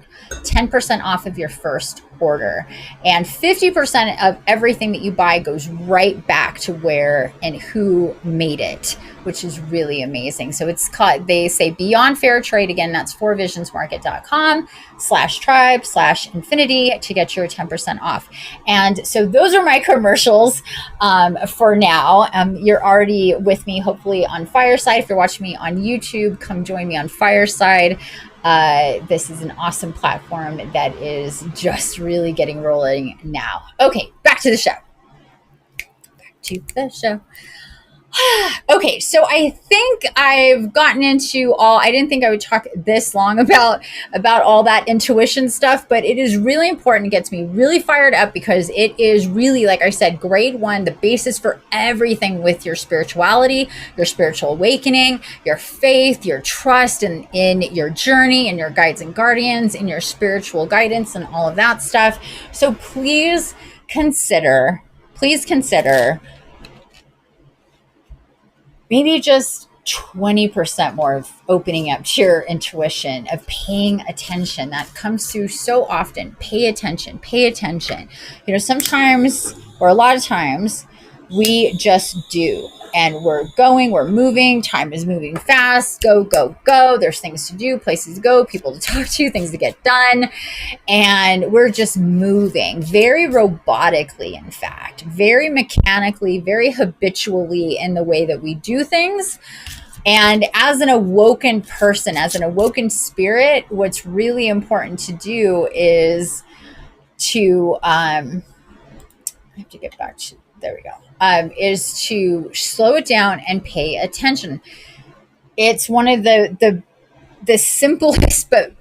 10% off of your first order. And 50% of everything that you buy goes right back to where and who made it, which is really amazing. So it's called, they say Beyond Fair Trade. Again, that's fourvisionsmarket.com/tribe/infinity to get your 10% off. And so those are my commercials for now. You're already with me, hopefully, on Fireside. If you're watching me on YouTube, come join me on Fireside. This is an awesome platform that is just really getting rolling now. Okay, back to the show. Okay, so I think I've gotten into all. I didn't think I would talk this long about all that intuition stuff, but it is really important. It gets me really fired up because it is really, like I said, grade one, the basis for everything with your spirituality, your spiritual awakening, your faith, your trust in your journey, and your guides and guardians, and your spiritual guidance, and all of that stuff. So please consider maybe just 20% more of opening up to your intuition, of paying attention. That comes through so often. Pay attention. You know, sometimes, or a lot of times, we just do. And we're moving. Time is moving fast. Go. There's things to do, places to go, people to talk to, things to get done. And we're just moving very robotically, in fact, very mechanically, very habitually in the way that we do things. And as an awoken person, as an awoken spirit, what's really important to do is to, I have to get back to, there we go. Is to slow it down and pay attention. It's one of the simplest, but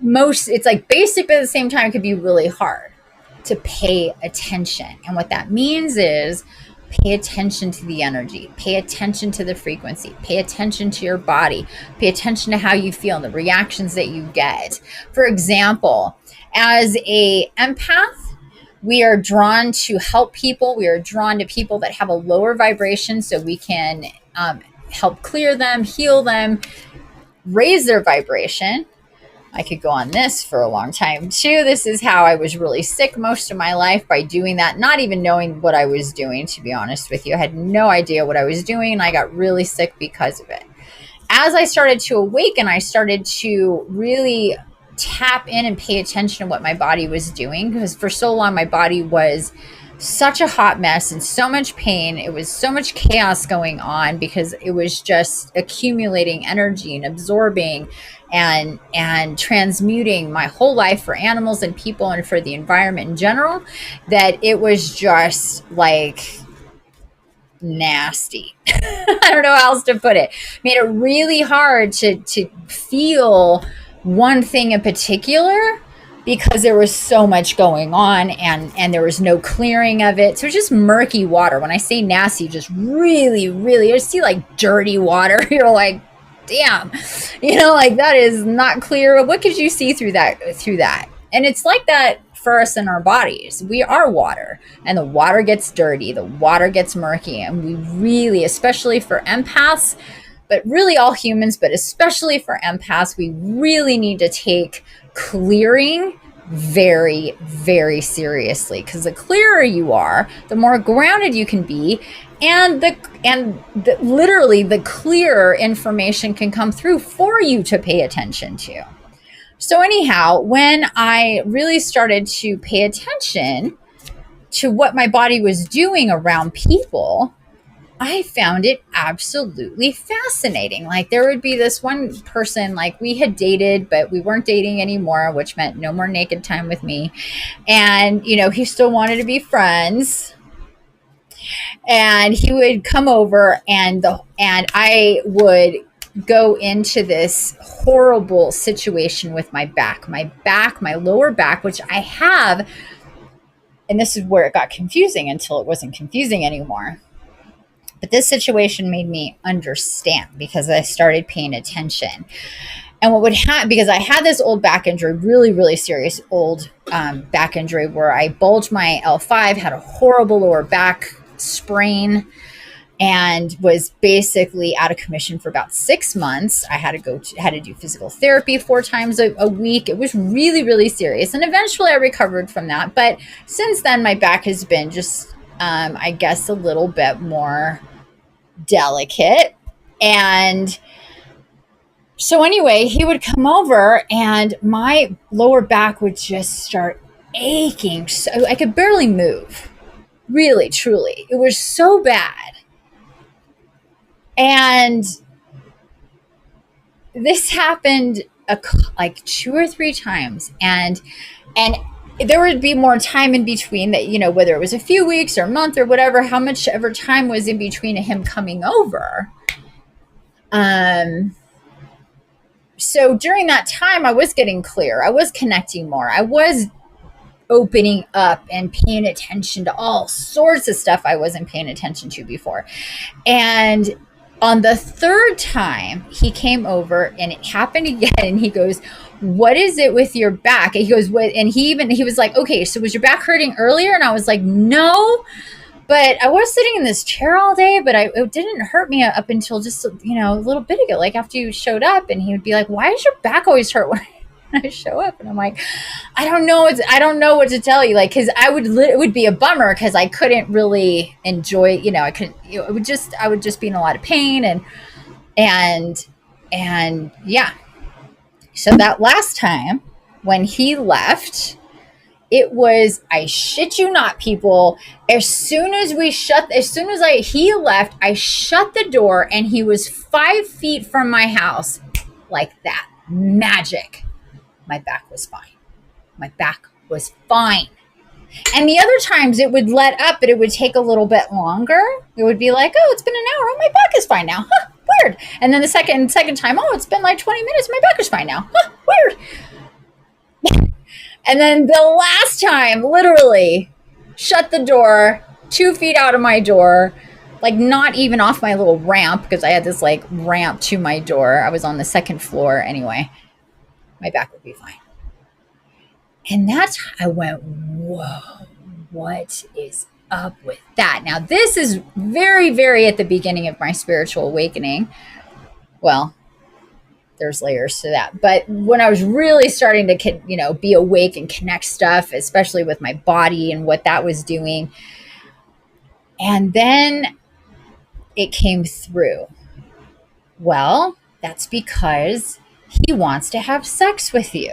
most, it's like basic, but at the same time, it could be really hard to pay attention. And what that means is pay attention to the energy, pay attention to the frequency, pay attention to your body, pay attention to how you feel and the reactions that you get. For example, as a empath, we are drawn to help people. We are drawn to people that have a lower vibration so we can help clear them, heal them, raise their vibration. I could go on this for a long time too. This is how I was really sick most of my life, by doing that, not even knowing what I was doing, to be honest with you. I had no idea what I was doing, and I got really sick because of it. As I started to awaken, I started to really tap in and pay attention to what my body was doing, because for so long my body was such a hot mess and so much pain. It was so much chaos going on because it was just accumulating energy and absorbing and transmuting my whole life for animals and people and for the environment in general, that it was just like nasty. I don't know how else to put it. Made it really hard to feel one thing in particular, because there was so much going on and there was no clearing of it. So it's just murky water. When I say nasty, just really, really, you see like dirty water. You're like, damn, you know, like that is not clear. What could you see through that? And it's like that for us in our bodies. We are water, and the water gets dirty, the water gets murky, and we really, especially for empaths, but really all humans, but especially for empaths, we really need to take clearing very, very seriously, because the clearer you are, the more grounded you can be, and literally the clearer information can come through for you to pay attention to. So anyhow, when I really started to pay attention to what my body was doing around people, I found it absolutely fascinating. Like, there would be this one person, like, we had dated, but we weren't dating anymore, which meant no more naked time with me. And, you know, he still wanted to be friends. And he would come over, and I would go into this horrible situation with my lower back, which I have. And this is where it got confusing until it wasn't confusing anymore. But this situation made me understand, because I started paying attention. And what would happen, because I had this old back injury, really, really serious old back injury, where I bulged my L5, had a horrible lower back sprain. and was basically out of commission for about 6 months. I had to do physical therapy 4 times a week. It was really, really serious. And eventually I recovered from that. But since then, my back has been just, I guess, a little bit more delicate. And so anyway, he would come over and my lower back would just start aching. So I could barely move. Really, truly. It was so bad. And this happened like 2 or 3 times. And there would be more time in between that, whether it was a few weeks or a month or whatever, how much ever time was in between him coming over. So during that time, I was getting clear. I was connecting more. I was opening up and paying attention to all sorts of stuff I wasn't paying attention to before. And on the 3rd time he came over and it happened again, and he goes, "What is it with your back?" And he goes, "What?" And he was like, "Okay, so was your back hurting earlier?" And I was like, "No, but I was sitting in this chair all day, but it didn't hurt me up until just, a little bit ago, like after you showed up." And he would be like, "Why does your back always hurt when I show up?" And I'm like, I don't know what to tell you. Like, cause it would be a bummer cause I couldn't really enjoy, I couldn't, I would just be in a lot of pain and yeah. So that last time when he left, it was, I shit you not, people, as soon as he left, I shut the door and he was 5 feet from my house like that. Magic. My back was fine. My back was fine. And the other times it would let up, but it would take a little bit longer. It would be like, "Oh, it's been an hour. Oh, my back is fine now. Huh, weird." And then the second time, "Oh, it's been like 20 minutes. My back is fine now. Huh, weird." And then the last time, literally shut the door 2 feet out of my door, like not even off my little ramp, because I had this like ramp to my door. I was on the 2nd floor anyway. My back would be fine. And that's how I went, whoa, what is up with that? Now, this is very, very at the beginning of my spiritual awakening. Well, there's layers to that. But when I was really starting to, be awake and connect stuff, especially with my body and what that was doing. And then it came through. Well, that's because he wants to have sex with you.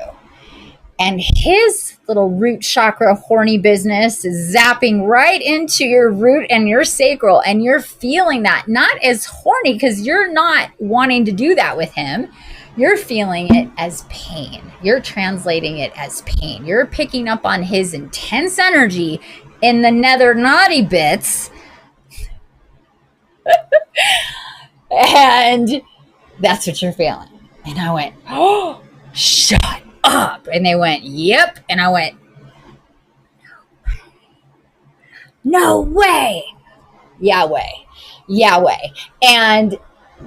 And his little root chakra horny business is zapping right into your root and your sacral. And you're feeling that, not as horny, because you're not wanting to do that with him. You're feeling it as pain. You're translating it as pain. You're picking up on his intense energy in the nether naughty bits. And that's what you're feeling. And I went, "Oh, shut up." And they went, "Yep." And I went, "No way. Yahweh." And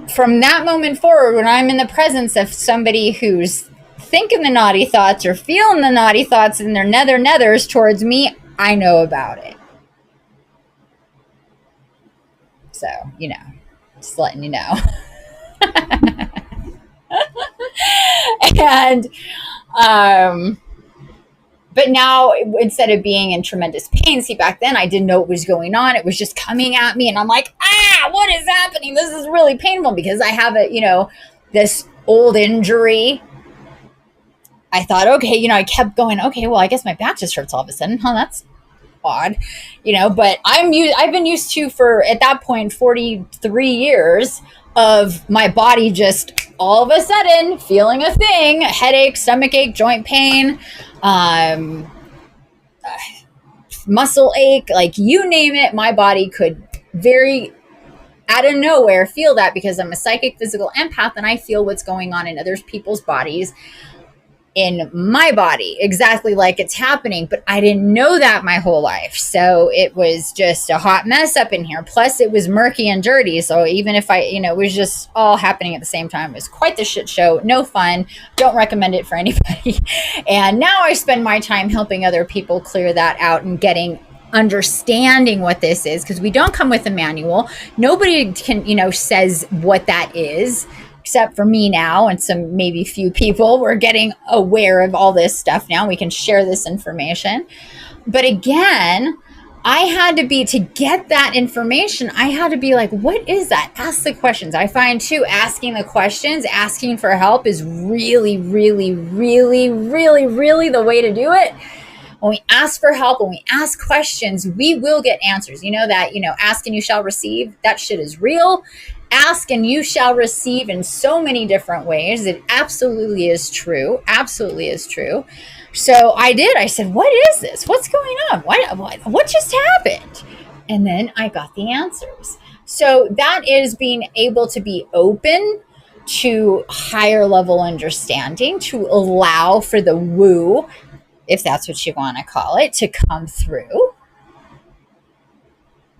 from that moment forward, when I'm in the presence of somebody who's thinking the naughty thoughts or feeling the naughty thoughts in their nethers towards me, I know about it. So, just letting you know. And but now, instead of being in tremendous pain, see, back then I didn't know what was going on. It was just coming at me and I'm like, what is happening? This is really painful because I have this old injury. I thought, okay, I kept going, okay, well, I guess my back just hurts all of a sudden. Huh, that's odd, but I've been used to, for at that point, 43 years of my body just all of a sudden feeling a thing, headache, stomach ache, joint pain, muscle ache, like you name it. My body could very out of nowhere feel that, because I'm a psychic physical empath and I feel what's going on in other people's bodies in my body exactly like it's happening. But I didn't know that my whole life. So it was just a hot mess up in here. Plus it was murky and dirty. So even if it was just all happening at the same time. It was quite the shit show. No fun. Don't recommend it for anybody. And now I spend my time helping other people clear that out and getting understanding what this is, because we don't come with a manual. Nobody can, says what that is, except for me now and some maybe few people. We're getting aware of all this stuff now. We can share this information. But again, I had to get that information, I had to be like, what is that? Ask the questions. I find too, asking the questions, asking for help is really, really, really, really, really the way to do it. When we ask for help, when we ask questions, we will get answers. Ask and you shall receive. That shit is real. Ask and you shall receive in so many different ways. It absolutely is true. Absolutely is true. So I did. I said, what is this? What's going on? What just happened? And then I got the answers. So that is being able to be open to higher level understanding, to allow for the woo, if that's what you want to call it, to come through.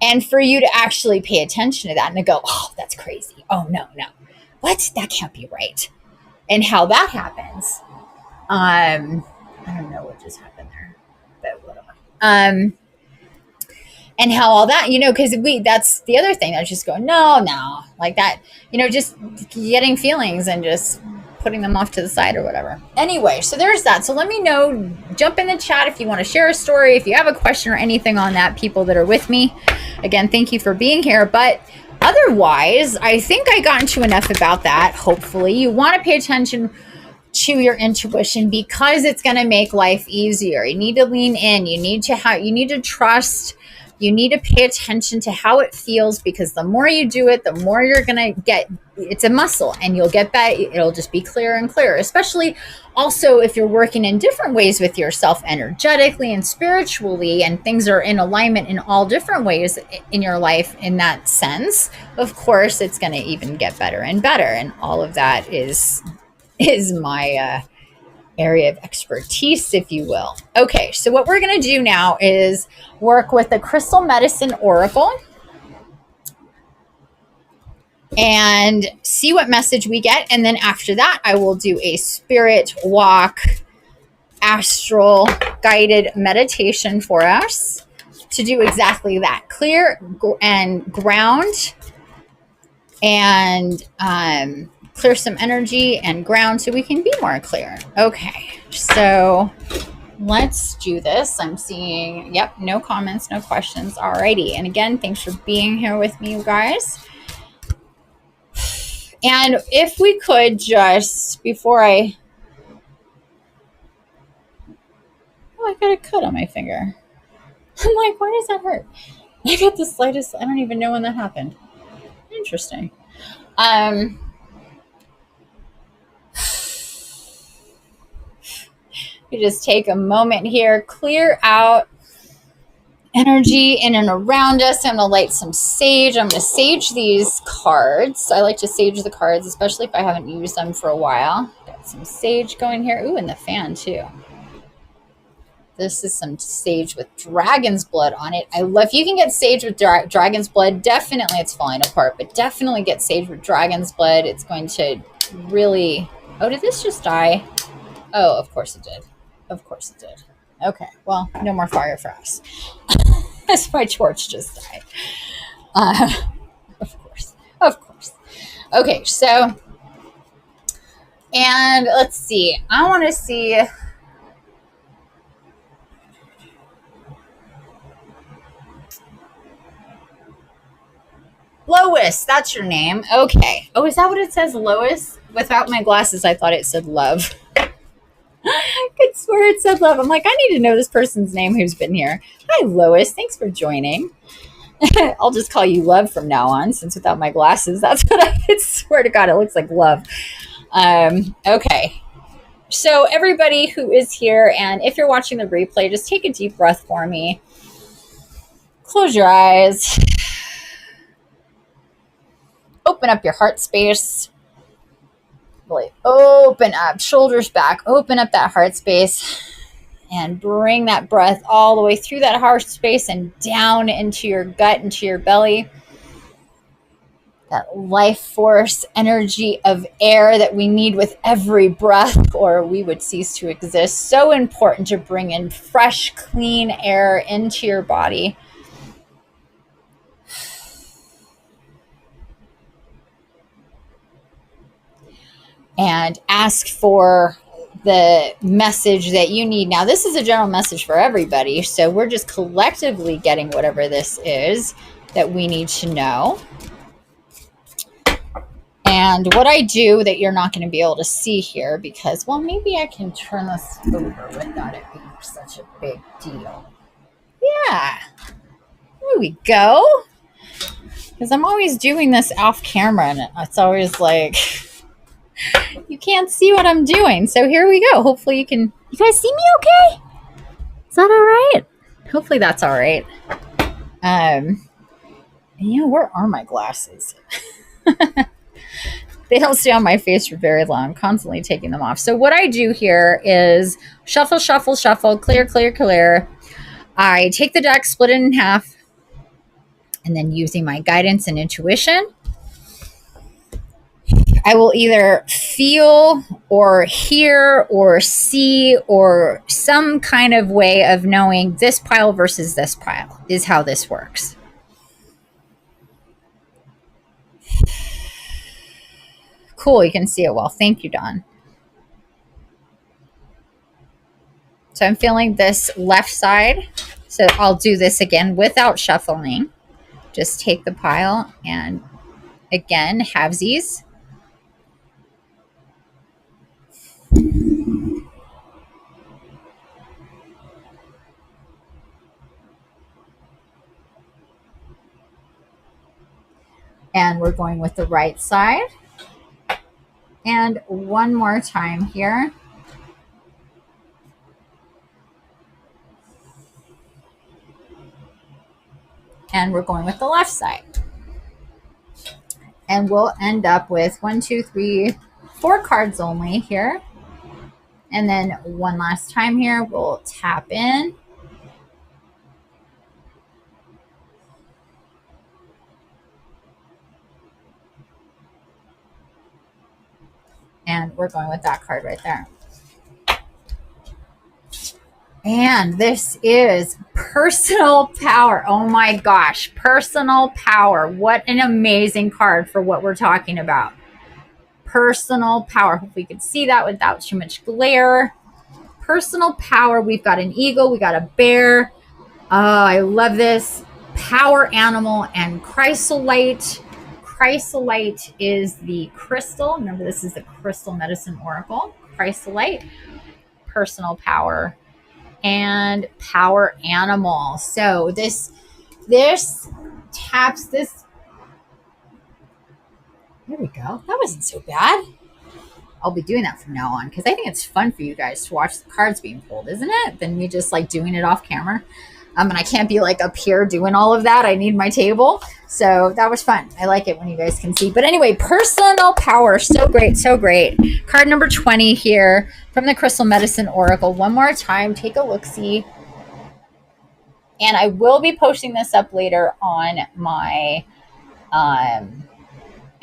And for you to actually pay attention to that and to go, oh, that's crazy. Oh, no. What? That can't be right. And how that happens. I don't know what just happened there, but whatever. And how all that, because that's the other thing. I was just going, no, like that, just getting feelings and just putting them off to the side or whatever. Anyway, so there's that. So let me know, jump in the chat if you want to share a story, if you have a question or anything on that, people that are with me. Again, thank you for being here. But otherwise, I think I got into enough about that. Hopefully you want to pay attention to your intuition, because it's going to make life easier. You need to lean in. You need to trust. You need to pay attention to how it feels, because the more you do it, the more you're going to get. It's a muscle, and you'll get better. It'll just be clearer and clearer, especially also if you're working in different ways with yourself, energetically and spiritually, and things are in alignment in all different ways in your life. In that sense, of course, it's going to even get better and better. And all of that is my area of expertise, if you will. Okay, so what we're going to do now is work with the Crystal Medicine Oracle and see what message we get. And then after that, I will do a spirit walk, astral guided meditation for us to do exactly that. Clear and ground and clear some energy and ground so we can be more clear. Okay, so let's do this. I'm seeing, no comments, no questions. Alrighty. And again, thanks for being here with me, you guys. And if we could just, before I got a cut on my finger. I'm like, why does that hurt? I got the slightest, I don't even know when that happened. Interesting. You just take a moment here, clear out energy in and around us. I'm going to light some sage. I'm going to sage these cards. I like to sage the cards, especially if I haven't used them for a while. Got some sage going here. Ooh, and the fan too. This is some sage with dragon's blood on it. I love, if you can get sage with dragon's blood, definitely, it's falling apart, but definitely get sage with dragon's blood. It's going to really, oh, did this just die? Oh, of course it did. Of course it did. Okay, well, no more fire for us. As my torch just died. Of course. Okay, so, and let's see. I want to see. Lois, that's your name. Okay. Oh, is that what it says, Lois? Without my glasses, I thought it said love. I could swear it said love. I'm like, I need to know this person's name who's been here. Hi, Lois. Thanks for joining. I'll just call you Love from now on, since without my glasses, that's what I could swear to God, it looks like love. Okay. So everybody who is here, and if you're watching the replay, just take a deep breath for me. Close your eyes. Open up your heart space. Really open up, shoulders back, open up that heart space, and bring that breath all the way through that heart space and down into your gut, into your belly. that life force energy of air that we need with every breath, or we would cease to exist. So important to bring in fresh, clean air into your body. And ask for the message that you need. Now, this is a general message for everybody, so we're just collectively getting whatever this is that we need to know. And what I do that you're not going to be able to see here, because, well, maybe I can turn this over without it being such a big deal. Yeah. There we go. Because I'm always doing this off camera, and it's always like, you can't see what I'm doing. So here we go. Hopefully you guys see me okay? Is that all right? Hopefully that's all right. Yeah, where are my glasses? They don't stay on my face for very long. I'm constantly taking them off. So what I do here is shuffle, shuffle, shuffle, clear, clear, clear. I take the deck, split it in half, and then using my guidance and intuition, I will either feel or hear or see or some kind of way of knowing this pile versus this pile is how this works. Cool, you can see it well. Thank you, Dawn. So I'm feeling this left side. So I'll do this again without shuffling. Just take the pile and again, halvesies. And we're going with the right side. And one more time here. And we're going with the left side. And we'll end up with 1, 2, 3, 4 cards only here. And then one last time here, we'll tap in. And we're going with that card right there. And this is personal power. Oh my gosh, personal power. What an amazing card for what we're talking about. Personal power. Hope we can see that without too much glare. Personal power. We've got an eagle. We got a bear. Oh, I love this. Power animal and chrysolite. Chrysolite is the crystal. Remember, this is the crystal medicine oracle. Chrysolite, personal power, and power animal. So this taps this. There we go. That wasn't so bad. I'll be doing that from now on because I think it's fun for you guys to watch the cards being pulled, isn't it? Than me just like doing it off camera. And I can't be like up here doing all of that. I need my table. So that was fun. I like it when you guys can see. But anyway, personal power. So great. So great. Card number 20 here from the Crystal Medicine Oracle. One more time. Take a look-see. And I will be posting this up later on my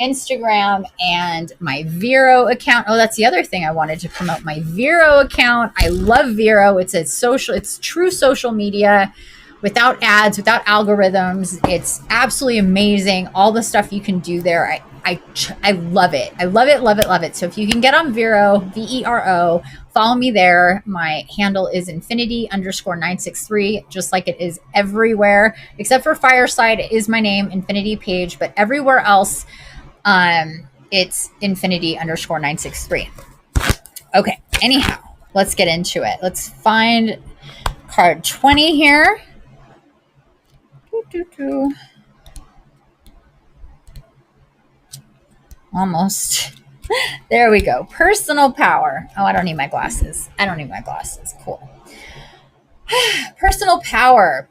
Instagram and my Vero account. Oh, that's the other thing I wanted to promote, my Vero account. I love Vero. It's true social media without ads, without algorithms. It's absolutely amazing. All the stuff you can do there. I love it. I love it, love it, love it. So if you can get on Vero, Vero, follow me there. My handle is Infiniti_963, just like it is everywhere, except for Fireside. It is my name, Infiniti Page, but everywhere else, it's Infiniti_963. Okay. Anyhow, let's get into it. Let's find card 20 here. Almost. There we go. Personal power. Oh, I don't need my glasses. Cool. Personal power.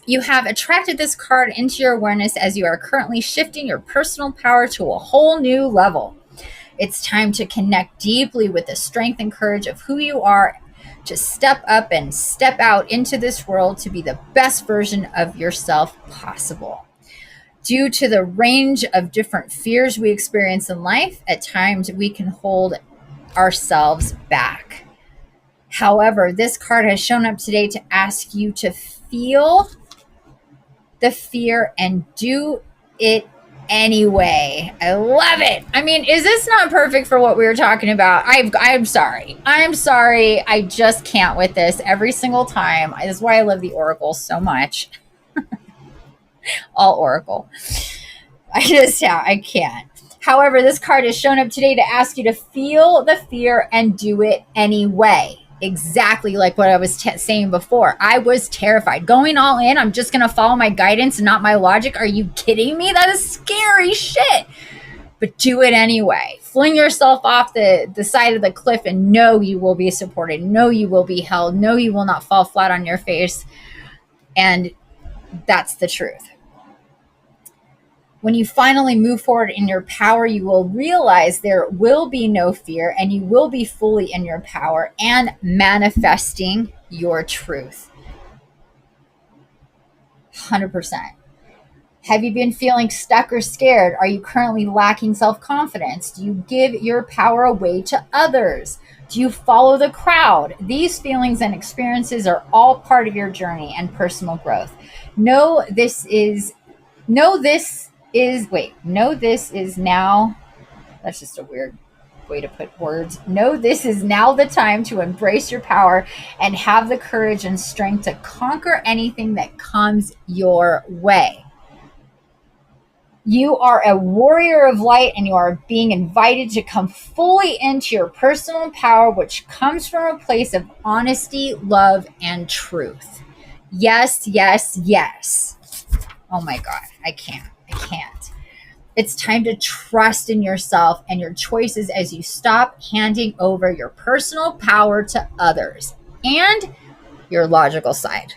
You have attracted this card into your awareness as you are currently shifting your personal power to a whole new level. It's time to connect deeply with the strength and courage of who you are, to step up and step out into this world to be the best version of yourself possible. Due to the range of different fears we experience in life, at times we can hold ourselves back. However, this card has shown up today to ask you to feel the fear and do it anyway. I love it. I mean, is this not perfect for what we were talking about? I'm sorry. I'm sorry. I just can't with this every single time. This is why I love the Oracle so much. All Oracle. I can't. However, this card has shown up today to ask you to feel the fear and do it anyway. Exactly like what I was saying before. I was terrified. Going all in, I'm just going to follow my guidance and not my logic. Are you kidding me? That is scary shit. But do it anyway. Fling yourself off the side of the cliff and know you will be supported. Know you will be held. Know you will not fall flat on your face. And that's the truth. When you finally move forward in your power, you will realize there will be no fear and you will be fully in your power and manifesting your truth. 100%. Have you been feeling stuck or scared? Are you currently lacking self-confidence? Do you give your power away to others? Do you follow the crowd? These feelings and experiences are all part of your journey and personal growth. Know this is now, that's just a weird way to put words. Know this is now the time to embrace your power and have the courage and strength to conquer anything that comes your way. You are a warrior of light and you are being invited to come fully into your personal power, which comes from a place of honesty, love, and truth. Yes, yes, yes. Oh my God, I can't. It's time to trust in yourself and your choices as you stop handing over your personal power to others and your logical side.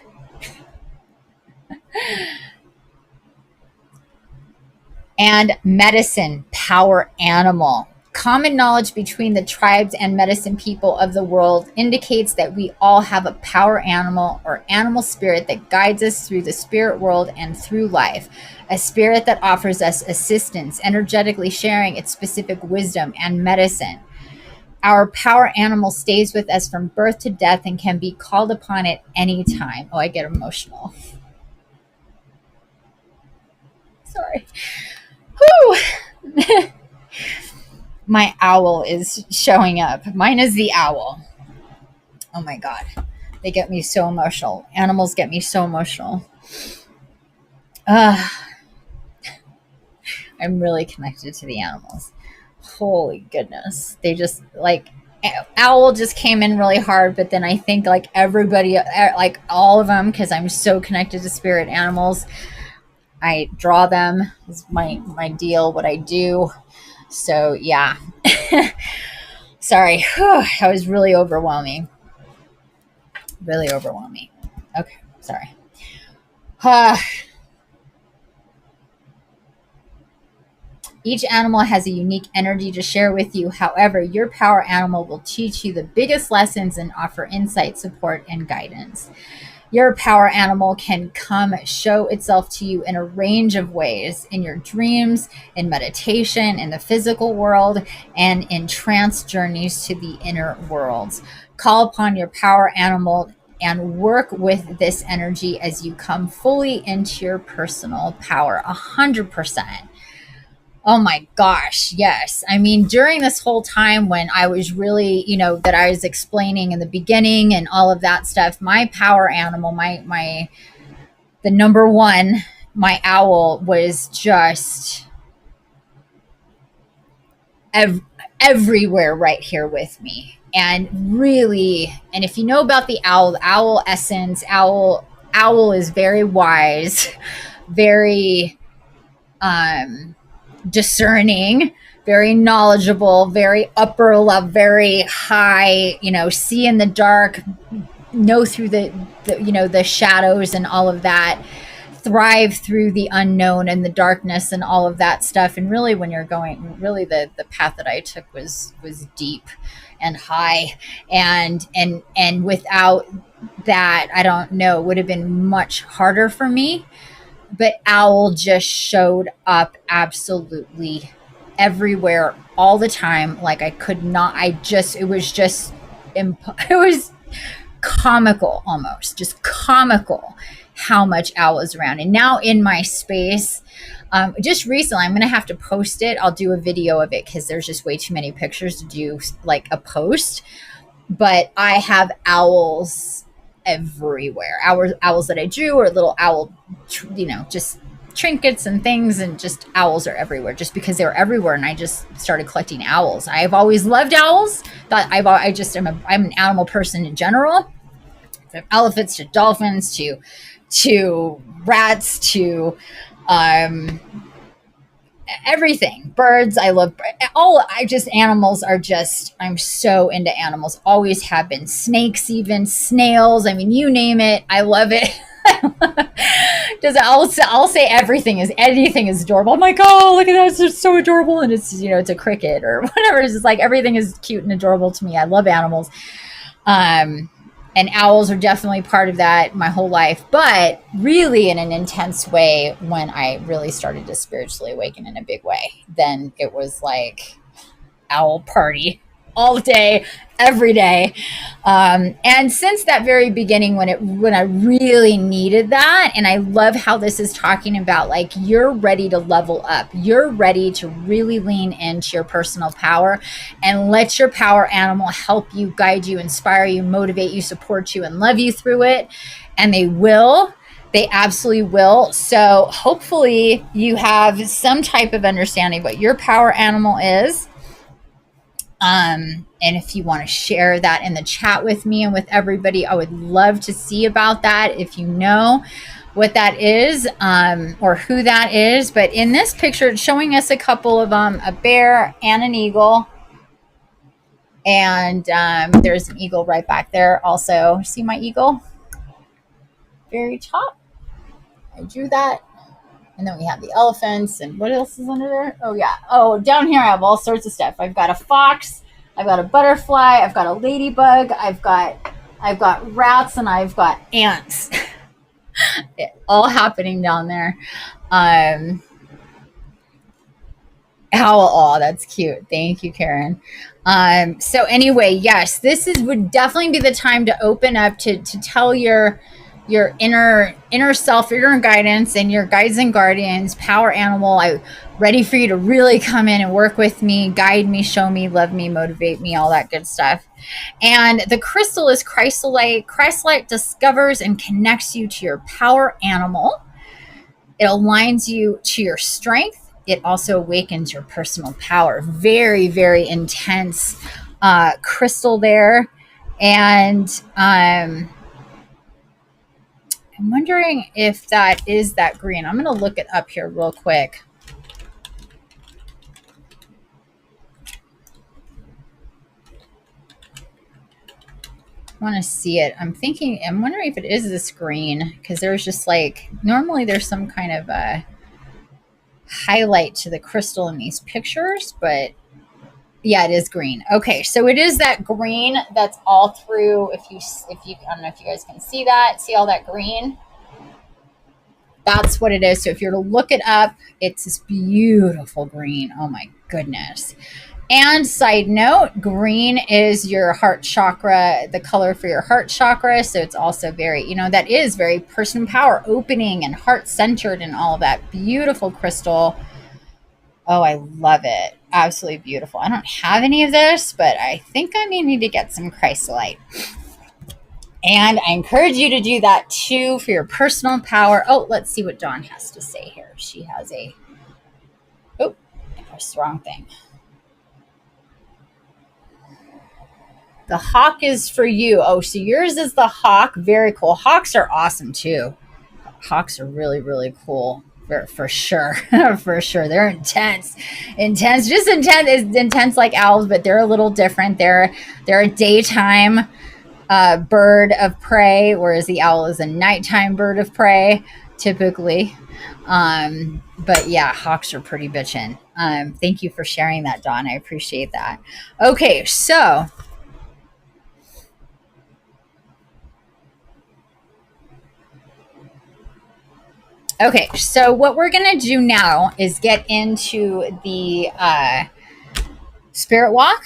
And medicine, power animal. Common knowledge between the tribes and medicine people of the world indicates that we all have a power animal or animal spirit that guides us through the spirit world and through life. A spirit that offers us assistance, energetically sharing its specific wisdom and medicine. Our power animal stays with us from birth to death and can be called upon at any time. Oh, I get emotional. Sorry. Whew. My owl is showing up. Mine is the owl. Oh my God. They get me so emotional. Animals get me so emotional. I'm really connected to the animals. Holy goodness. They just owl just came in really hard, but then I think everybody, all of them, because I'm so connected to spirit animals, I draw them. It's my deal, what I do. So yeah. Sorry. That was really overwhelming. Okay. Sorry. Each animal has a unique energy to share with you. However, your power animal will teach you the biggest lessons and offer insight, support, and guidance. Your power animal can come show itself to you in a range of ways, in your dreams, in meditation, in the physical world, and in trance journeys to the inner worlds. Call upon your power animal and work with this energy as you come fully into your personal power, 100%. Oh my gosh, yes. I mean, during this whole time when I was really, that I was explaining in the beginning and all of that stuff, my power animal, the number one, my owl was just everywhere right here with me. And really, and if you know about the owl essence, owl is very wise, very, discerning, very knowledgeable, very upper level, very high, see in the dark, know through the shadows and all of that, thrive through the unknown and the darkness and all of that stuff. And really when you're going, really the path that I took was deep and high, and without that, I don't know, it would have been much harder for me. but owl just showed up absolutely everywhere all the time. Like I could not, it was just, it was comical, almost just comical how much owl was around. And now in my space, just recently, I'm going to have to post it. I'll do a video of it because there's just way too many pictures to do like a post. But I have owls everywhere. Owls that I drew, or little owl, just trinkets and things, and just owls are everywhere just because they're everywhere. And I just started collecting owls. I've always loved owls. I'm an animal person in general. From elephants to dolphins to rats to everything, birds. I love animals are just, I'm so into animals, always have been. Snakes, even snails, I mean, you name it, I love it. I'll say anything is adorable. I'm like, oh, look at that, it's just so adorable. And it's, it's a cricket or whatever. It's just like everything is cute and adorable to me. I love animals. And owls are definitely part of that my whole life, but really in an intense way when I really started to spiritually awaken in a big way. Then it was like owl party all day, every day. And since that very beginning, when I really needed that, and I love how this is talking about, like, you're ready to level up. You're ready to really lean into your personal power and let your power animal help you, guide you, inspire you, motivate you, support you, and love you through it. And they will. They absolutely will. So hopefully you have some type of understanding what your power animal is. And if you want to share that in the chat with me and with everybody, I would love to see about that. If you know what that is, or who that is. But in this picture, it's showing us a couple of a bear and an eagle. And there's an eagle right back there also. See my eagle? Very top. I drew that. And then we have the elephants. And what else is under there? Oh, yeah. Oh, down here I have all sorts of stuff. I've got a fox. I've got a butterfly, I've got a ladybug, I've got rats, and I've got ants. All happening down there. Oh, that's cute. Thank you, Karen. So anyway, yes, would definitely be the time to open up to tell your inner self, your inner guidance, and your guides and guardians, power animal, I'm ready for you to really come in and work with me, guide me, show me, love me, motivate me, all that good stuff. And the crystal is chrysolite. Chrysolite discovers and connects you to your power animal. It aligns you to your strength. It also awakens your personal power. Very, very intense crystal there. And I'm wondering if that is that green. I'm going to look it up here real quick. I want to see it. I'm wondering if it is this green, because there's just like, normally there's some kind of a highlight to the crystal in these pictures, but yeah, it is green. Okay, so it is that green that's all through. If you, I don't know if you guys can see that. See all that green? That's what it is. So if you're to look it up, it's this beautiful green. Oh my goodness. And side note, green is your heart chakra, the color for your heart chakra. So it's also very, that is very personal power, opening and heart centered and all of that. Beautiful crystal. Oh, I love it. Absolutely beautiful. I don't have any of this, but I think I may need to get some chrysolite. And I encourage you to do that too for your personal power. Oh, let's see what Dawn has to say here. She has I pressed the wrong thing. The hawk is for you. Oh, so yours is the hawk. Very cool. Hawks are awesome too. Hawks are really, really cool. For sure. For sure. They're intense. Just intense like owls, but they're a little different. They're a daytime bird of prey, whereas the owl is a nighttime bird of prey, typically. But yeah, hawks are pretty bitchin'. Thank you for sharing that, Dawn. I appreciate that. Okay, so Okay, so what we're going to do now is get into the spirit walk.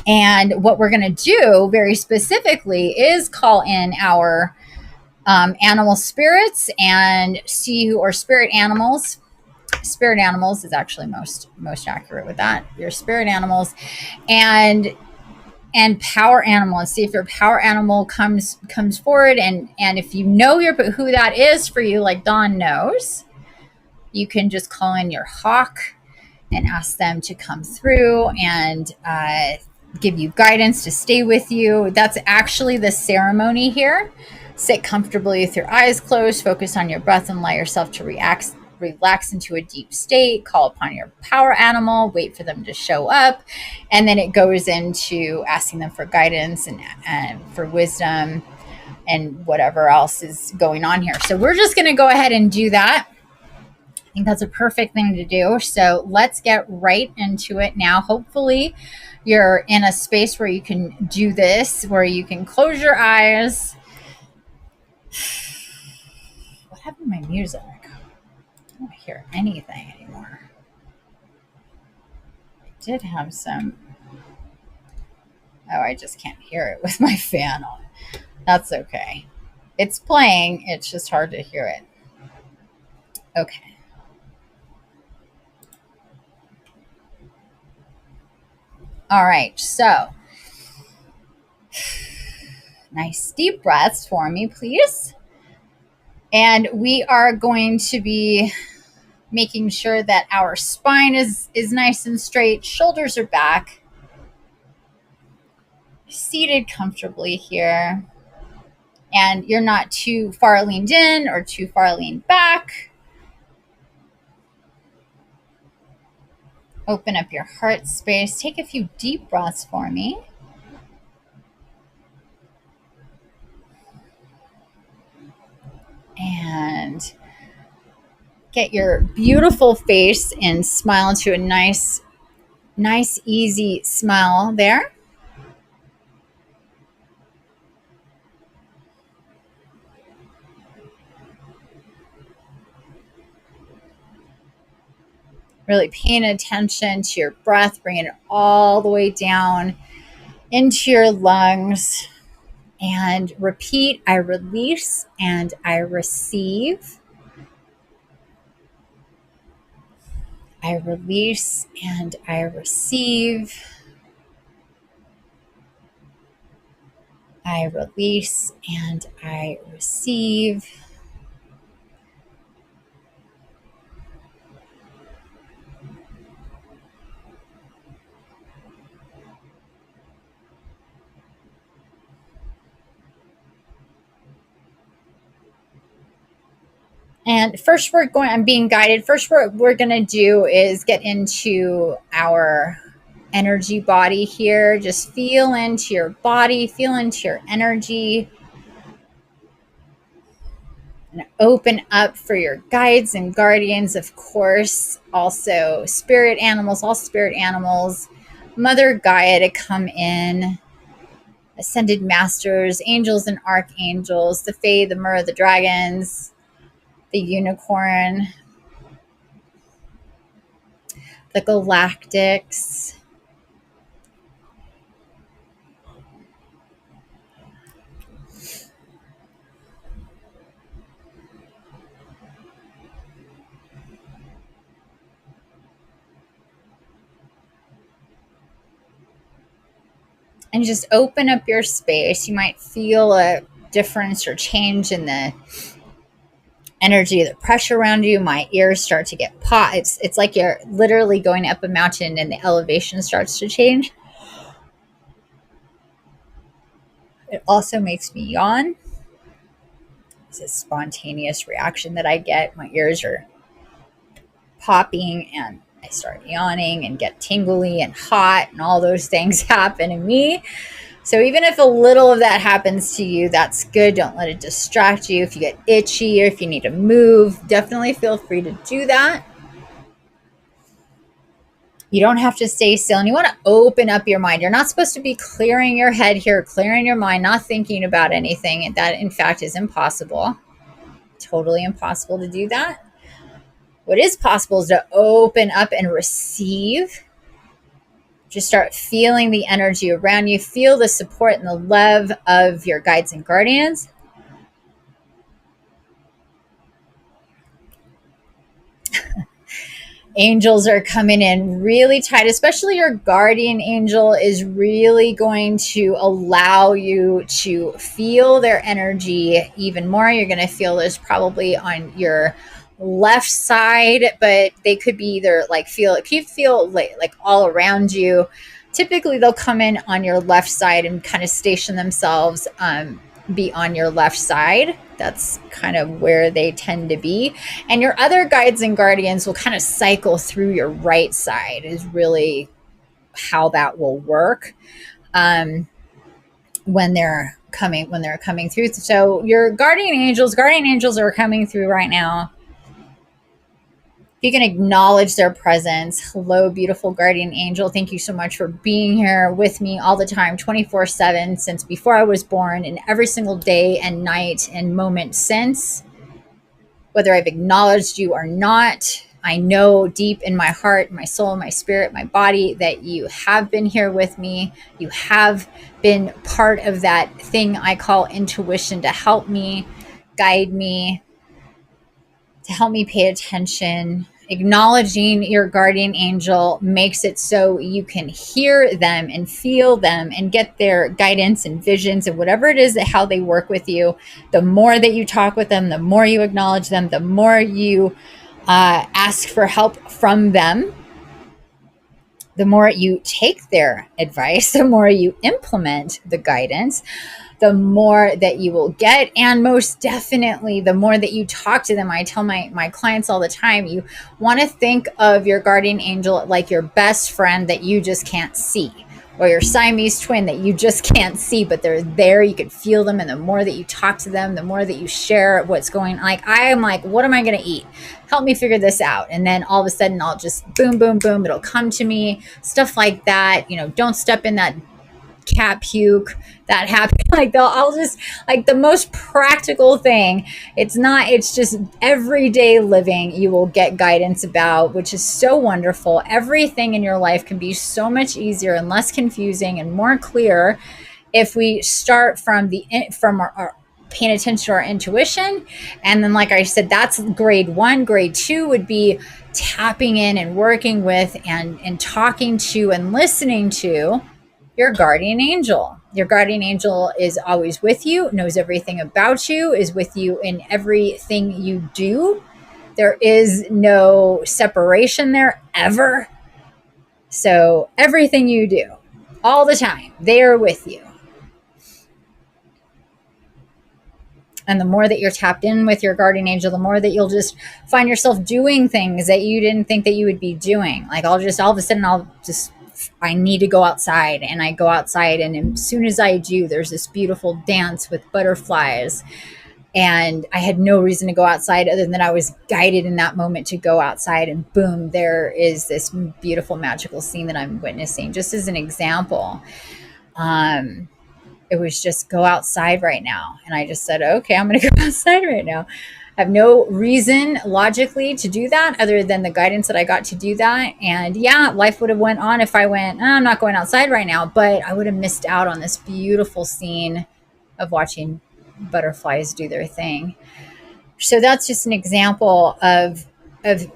And what we're going to do very specifically is call in our animal spirits and see who, or spirit animals. Spirit animals is actually most accurate with that. Your spirit animals and power animal, and see if your power animal comes forward, and if you know who that is for you, like Dawn knows, you can just call in your hawk and ask them to come through and give you guidance to stay with you. That's actually the ceremony here. Sit comfortably with your eyes closed, focus on your breath, and allow yourself to relax into a deep state. Call upon your power animal, wait for them to show up, and then it goes into asking them for guidance and for wisdom and whatever else is going on here. So we're just going to go ahead and do that. I think that's a perfect thing to do. So let's get right into it now. Hopefully you're in a space where you can do this, where you can close your eyes. What happened to my music? I don't hear anything anymore. I did have some. Oh, I just can't hear it with my fan on. That's okay. It's playing. It's just hard to hear it. Okay. All right. So, nice deep breaths for me, please. And we are going to be making sure that our spine is nice and straight. Shoulders are back. Seated comfortably here. And you're not too far leaned in or too far leaned back. Open up your heart space. Take a few deep breaths for me. And get your beautiful face and smile into a nice, easy smile there. Really paying attention to your breath, bringing it all the way down into your lungs. And repeat, I release and I receive. I release and I receive. I release and I receive. And first I'm being guided. First we're going to do is get into our energy body here. Just feel into your body, feel into your energy. And open up for your guides and guardians, of course. Also spirit animals, all spirit animals. Mother Gaia to come in. Ascended masters, angels and archangels, the fae, the mer, the dragons, the unicorn, the galactics, and just open up your space. You might feel a difference or change in the energy, the pressure around you. My ears start to get pot. It's like you're literally going up a mountain and the elevation starts to change. It also makes me yawn. It's a spontaneous reaction that I get. My ears are popping and I start yawning and get tingly and hot, and all those things happen to me. So even if a little of that happens to you, that's good. Don't let it distract you. If you get itchy or if you need to move, definitely feel free to do that. You don't have to stay still, and you want to open up your mind. You're not supposed to be clearing your head here, clearing your mind, not thinking about anything. That, in fact, is impossible. Totally impossible to do that. What is possible is to open up and receive. Just start feeling the energy around you. Feel the support and the love of your guides and guardians. Angels are coming in really tight, especially your guardian angel is really going to allow you to feel their energy even more. You're going to feel this probably on your left side, but they could be either like feel like all around you. Typically they'll come in on your left side and kind of station themselves be on your left side. That's kind of where they tend to be. And your other guides and guardians will kind of cycle through your right side is really how that will work when they're coming through. So your guardian angels are coming through right now. You can acknowledge their presence. Hello, beautiful guardian angel. Thank you so much for being here with me all the time, 24/7, since before I was born, and every single day and night and moment since. Whether I've acknowledged you or not, I know deep in my heart, my soul, my spirit, my body, that you have been here with me. You have been part of that thing I call intuition to help me, guide me, to help me pay attention. Acknowledging your guardian angel makes it so you can hear them and feel them and get their guidance and visions and whatever it is that how they work with you. The more that you talk with them, the more you acknowledge them, the more you ask for help from them, the more you take their advice, the more you implement the guidance, the more that you will get. And most definitely, the more that you talk to them. I tell my clients all the time, you want to think of your guardian angel like your best friend that you just can't see, or your Siamese twin that you just can't see, but they're there. You can feel them. And the more that you talk to them, the more that you share what's going on. Like, I am like, what am I going to eat? Help me figure this out. And then all of a sudden I'll just boom, boom, boom. It'll come to me, stuff like that. Don't step in that cat puke that happened. Like, I'll just, like, the most practical thing. It's just everyday living you will get guidance about, which is so wonderful. Everything in your life can be so much easier and less confusing and more clear if we start from our paying attention to our intuition. And then, like I said, that's grade 1. Grade 2 would be tapping in and working with and talking to and listening to your guardian angel. Your guardian angel is always with you, knows everything about you, is with you in everything you do. There is no separation there ever. So everything you do, all the time, they are with you. And the more that you're tapped in with your guardian angel, the more that you'll just find yourself doing things that you didn't think that you would be doing. Like, all of a sudden, I need to go outside, and I go outside, and as soon as I do, there's this beautiful dance with butterflies, and I had no reason to go outside other than I was guided in that moment to go outside, and boom, there is this beautiful magical scene that I'm witnessing. Just as an example, it was just go outside right now, and I just said, okay, I'm going to go outside right now. I have no reason logically to do that other than the guidance that I got to do that. And yeah, life would have went on if I went, I'm not going outside right now, but I would have missed out on this beautiful scene of watching butterflies do their thing. So that's just an example of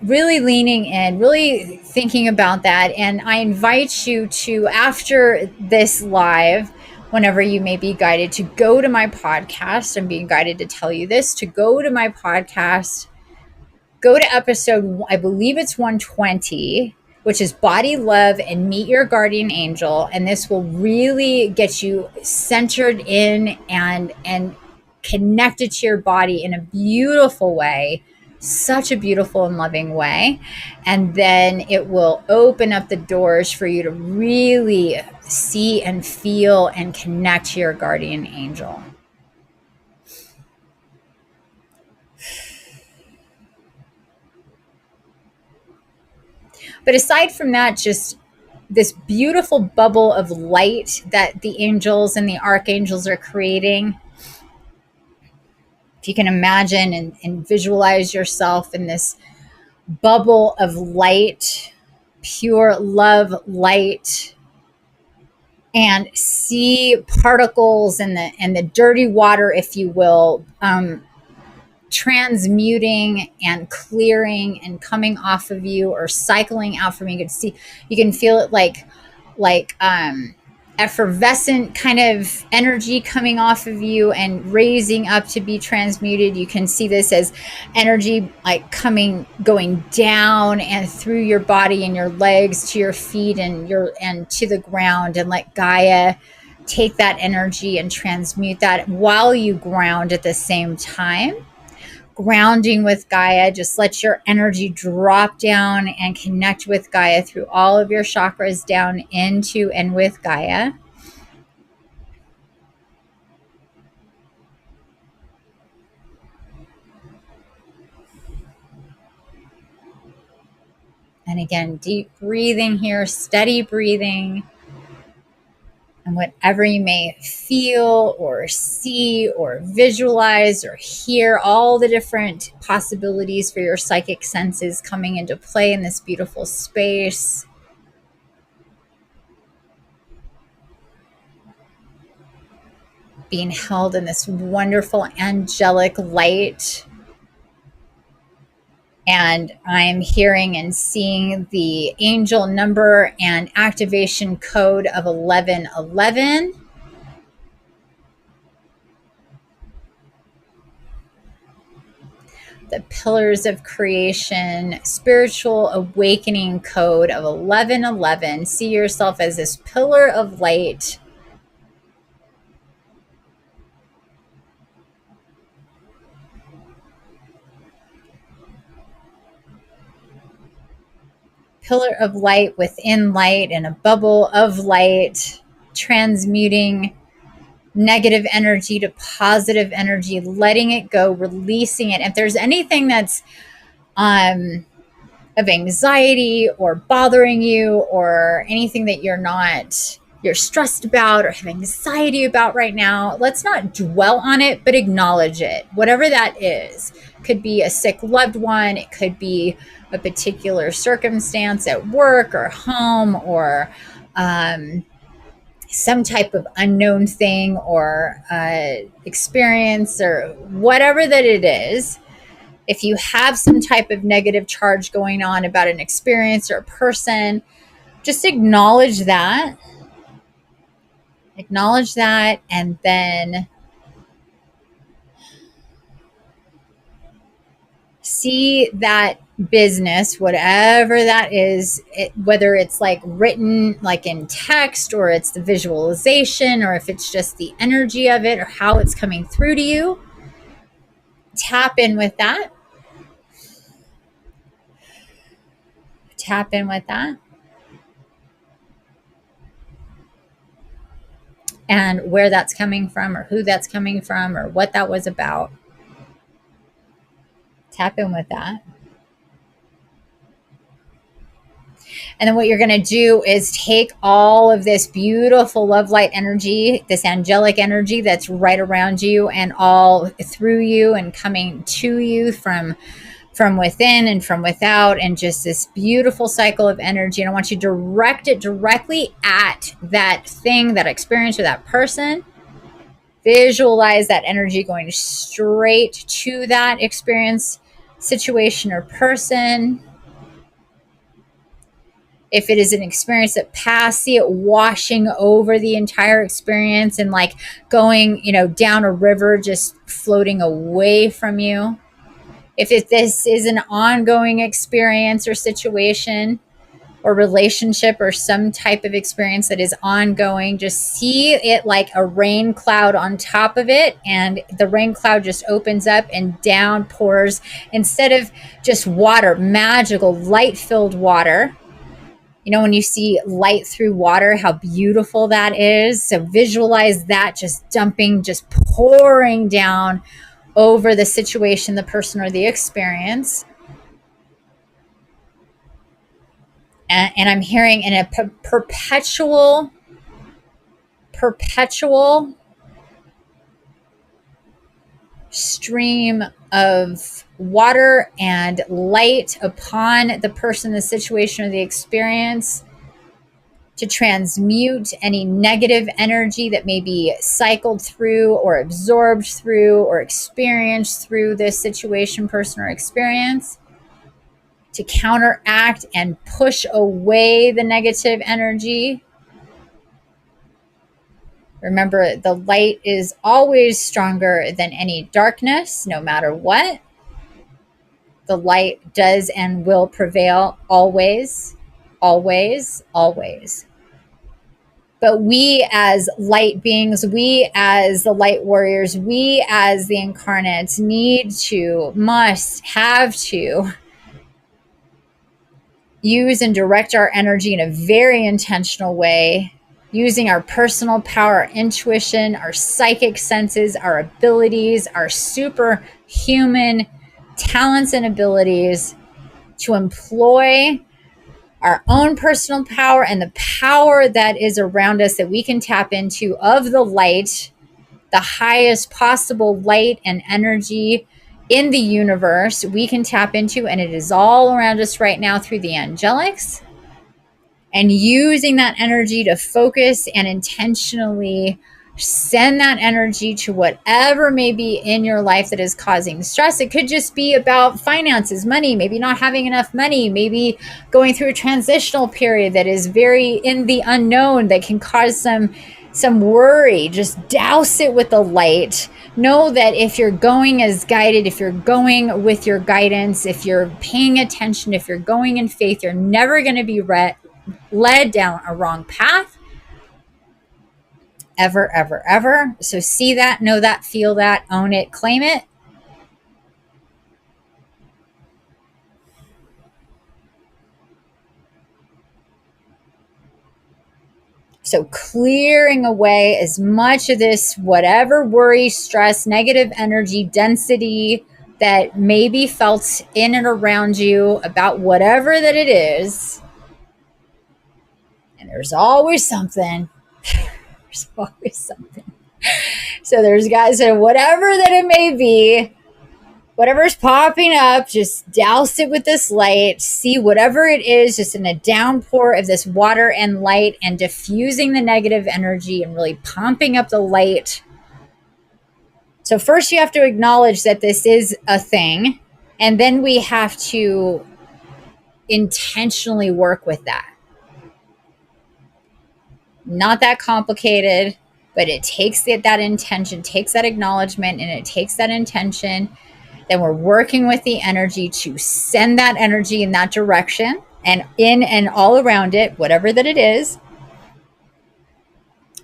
really leaning in, really thinking about that. And I invite you to, after this live, whenever you may be guided, to go to my podcast. I'm being guided to tell you this, to go to my podcast, go to episode, I believe it's 120, which is Body Love and Meet Your Guardian Angel. And this will really get you centered in and connected to your body in a beautiful way, such a beautiful and loving way. And then it will open up the doors for you to really see and feel and connect to your guardian angel. But aside from that, just this beautiful bubble of light that the angels and the archangels are creating. If you can imagine and visualize yourself in this bubble of light, pure love light, and see particles and the dirty water, if you will, transmuting and clearing and coming off of you or cycling out from you. You can feel it like effervescent kind of energy coming off of you and raising up to be transmuted. You can see this as energy like going down and through your body and your legs to your feet and to the ground, and let Gaia take that energy and transmute that while you ground at the same time. Grounding with Gaia, just let your energy drop down and connect with Gaia through all of your chakras, down into and with Gaia. And again, deep breathing here, steady breathing. And whatever you may feel or see or visualize or hear, all the different possibilities for your psychic senses coming into play in this beautiful space. Being held in this wonderful angelic light. And I'm hearing and seeing the angel number and activation code of 1111. The pillars of creation, spiritual awakening code of 1111. See yourself as this pillar of light. Pillar of light within light, and a bubble of light, transmuting negative energy to positive energy, letting it go, releasing it. If there's anything that's of anxiety or bothering you, or anything that you're stressed about or have anxiety about right now, let's not dwell on it, but acknowledge it. Whatever that is. Could be a sick loved one. It could be a particular circumstance at work or home, or some type of unknown thing or experience, or whatever that it is. If you have some type of negative charge going on about an experience or a person, just acknowledge that. Acknowledge that, and then see that business, whatever that is, whether it's like written like in text, or it's the visualization, or if it's just the energy of it or how it's coming through to you. Tap in with that. Tap in with that. And where that's coming from, or who that's coming from, or what that was about. Tap in with that. And then what you're going to do is take all of this beautiful love light energy, this angelic energy that's right around you and all through you and coming to you from within and from without, and just this beautiful cycle of energy. And I want you to direct it directly at that thing, that experience, or that person. Visualize that energy going straight to that experience, situation, or person. If it is an experience that passed, see it washing over the entire experience and like going, down a river, just floating away from you. If this is an ongoing experience or situation or relationship or some type of experience that is ongoing, just see it like a rain cloud on top of it, and the rain cloud just opens up and down pours, instead of just water, magical light-filled water. When you see light through water, how beautiful that is. So visualize that just dumping, just pouring down over the situation, the person, or the experience. And I'm hearing in a perpetual stream of water and light upon the person, the situation, or the experience to transmute any negative energy that may be cycled through or absorbed through or experienced through this situation, person, or experience, to counteract and push away the negative energy. Remember, the light is always stronger than any darkness, no matter what. The light does and will prevail always, always, always. But we as light beings, we as the light warriors, we as the incarnates need to, must, have to use and direct our energy in a very intentional way, using our personal power, our intuition, our psychic senses, our abilities, our superhuman talents and abilities to employ our own personal power and the power that is around us that we can tap into of the light, the highest possible light and energy in the universe we can tap into, and it is all around us right now through the angelics, and using that energy to focus and intentionally send that energy to whatever may be in your life that is causing stress. It could just be about finances, money, maybe not having enough money, maybe going through a transitional period that is very in the unknown that can cause some worry. Just douse it with the light. Know that if you're going as guided, if you're going with your guidance, if you're paying attention, if you're going in faith, you're never going to be led down a wrong path. Ever, ever, ever. So see that, know that, feel that, own it, claim it. So clearing away as much of this, whatever worry, stress, negative energy, density that may be felt in and around you about whatever that it is. And there's always something. There's always something. So there's guys that whatever that it may be, whatever's popping up, just douse it with this light. See whatever it is, just in a downpour of this water and light, and diffusing the negative energy and really pumping up the light. So first you have to acknowledge that this is a thing, and then we have to intentionally work with that. Not that complicated, but it takes that intention, takes that acknowledgement, and it takes that intention. Then we're working with the energy to send that energy in that direction and in and all around it, whatever that it is.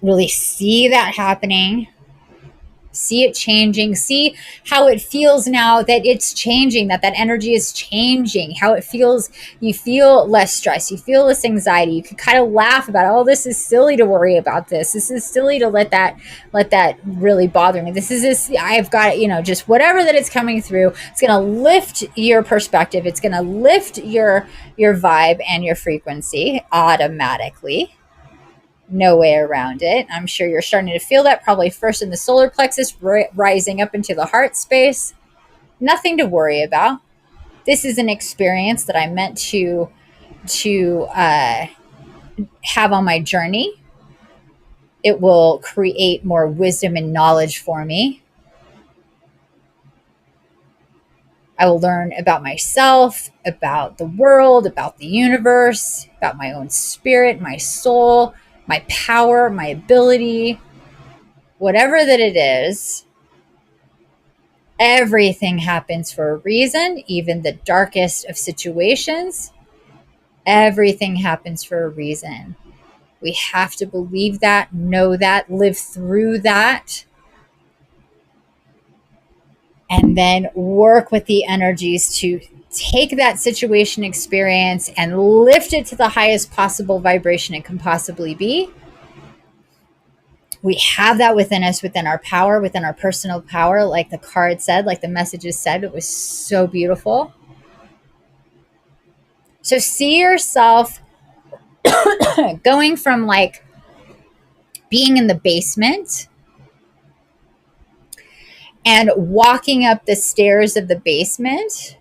Really see that happening. See it changing. See how it feels now that it's changing, that energy is changing, how it feels. You feel less stress. You feel less anxiety. You can kind of laugh about, oh, this is silly to worry about this. This is silly to let that really bother me. I've got, just whatever that it's coming through. It's going to lift your perspective. It's going to lift your vibe and your frequency automatically. No way around it. I'm sure you're starting to feel that probably first in the solar plexus, rising up into the heart space. Nothing to worry about. This is an experience that I meant to have on my journey. It will create more wisdom and knowledge for me. I will learn about myself, about the world, about the universe, about my own spirit, my soul, my power, my ability, whatever that it is. Everything happens for a reason, even the darkest of situations. Everything happens for a reason. We have to believe that, know that, live through that, and then work with the energies to take that situation experience and lift it to the highest possible vibration it can possibly be. We have that within us, within our power, within our personal power, like the card said, like the messages said. It was so beautiful. So see yourself going from being in the basement and walking up the stairs of the basement,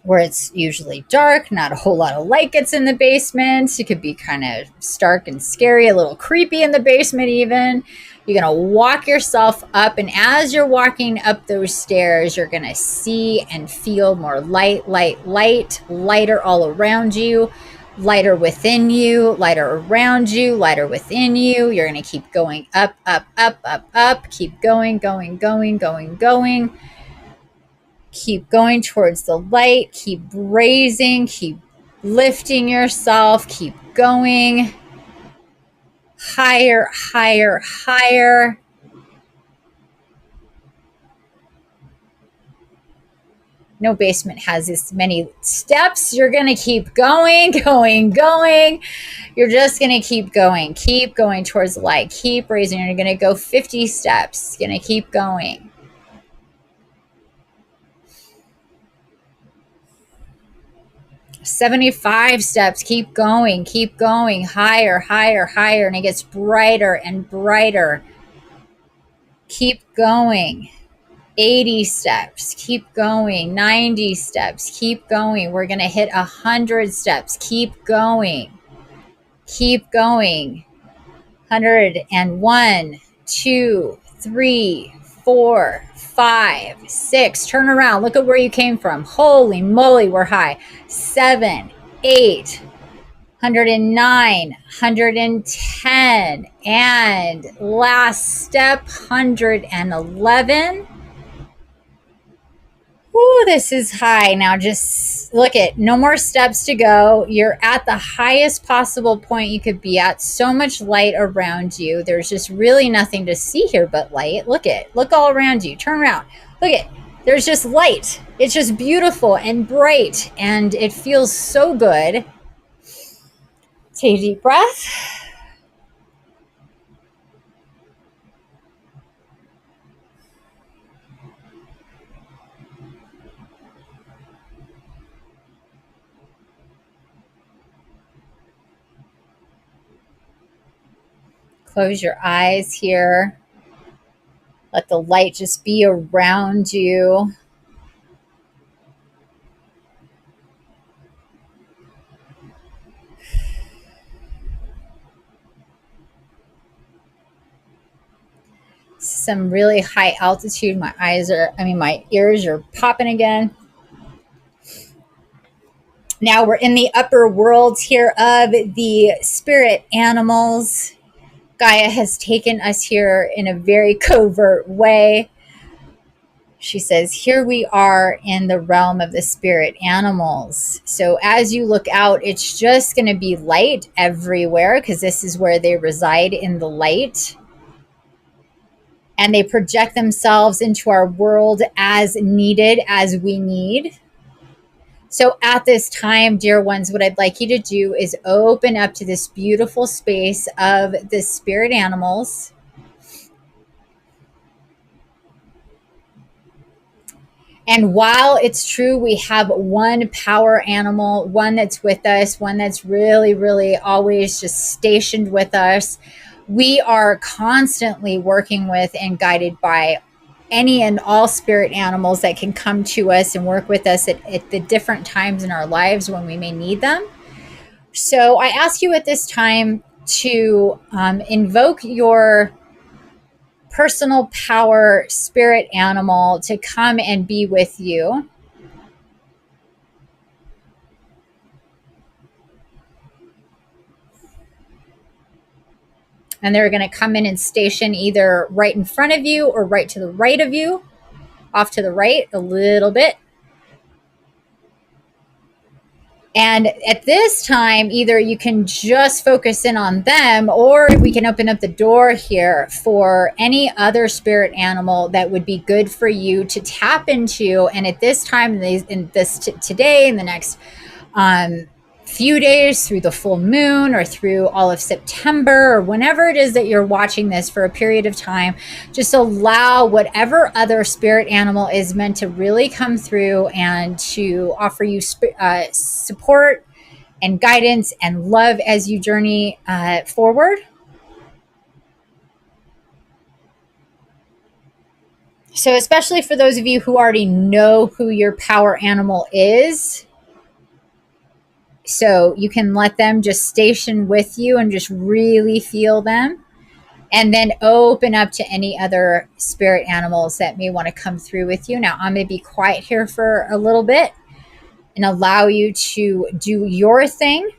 where it's usually dark, not a whole lot of light gets in the basement. It could be kind of stark and scary, a little creepy in the basement even. You're going to walk yourself up, and as you're walking up those stairs, you're going to see and feel more lighter all around you, lighter within you, lighter around you, lighter within you. You're going to keep going up, keep going. Keep going towards the light, keep raising, keep lifting yourself, keep going higher. No basement has this many steps. You're going to keep going. You're just going to keep going towards the light. Keep raising. You're going to go 50 steps. Going to keep going. 75 steps. Keep going higher, and it gets brighter and brighter. Keep going. 80 steps. Keep going. 90 steps. Keep going. We're going to hit 100 steps. Keep going. 101, 2, 3, 4, 5, 6. Turn around. Look at where you came from. Holy moly, we're high. 7, 8, 109, 110, and last step, 111. Ooh, this is high. Now just look at, no more steps to go. You're at the highest possible point you could be at. So much light around you. There's just really nothing to see here but light. Look all around you. Turn around. Look at, there's just light. It's just beautiful and bright, and it feels so good. Take a deep breath. Close your eyes here. Let the light just be around you. Some really high altitude. My ears are popping again. Now we're in the upper worlds here of the spirit animals. Gaia has taken us here in a very covert way. She says, here we are in the realm of the spirit animals. So as you look out, it's just going to be light everywhere, because this is where they reside, in the light. And they project themselves into our world as needed, as we need. So at this time, dear ones, what I'd like you to do is open up to this beautiful space of the spirit animals. And while it's true, we have one power animal, one that's with us, one that's really, really always just stationed with us, we are constantly working with and guided by any and all spirit animals that can come to us and work with us at the different times in our lives when we may need them. So I ask you at this time to invoke your personal power spirit animal to come and be with you. And they're going to come in and station either right in front of you or right to the right of you, off to the right a little bit. And at this time, either you can just focus in on them, or we can open up the door here for any other spirit animal that would be good for you to tap into. And at this time, today, in the next few days, through the full moon or through all of September, or whenever it is that you're watching this for a period of time, just allow whatever other spirit animal is meant to really come through and to offer you support and guidance and love as you journey forward. So, especially for those of you who already know who your power animal is, so you can let them just station with you and just really feel them. And then open up to any other spirit animals that may want to come through with you. Now, I'm going to be quiet here for a little bit and allow you to do your thing,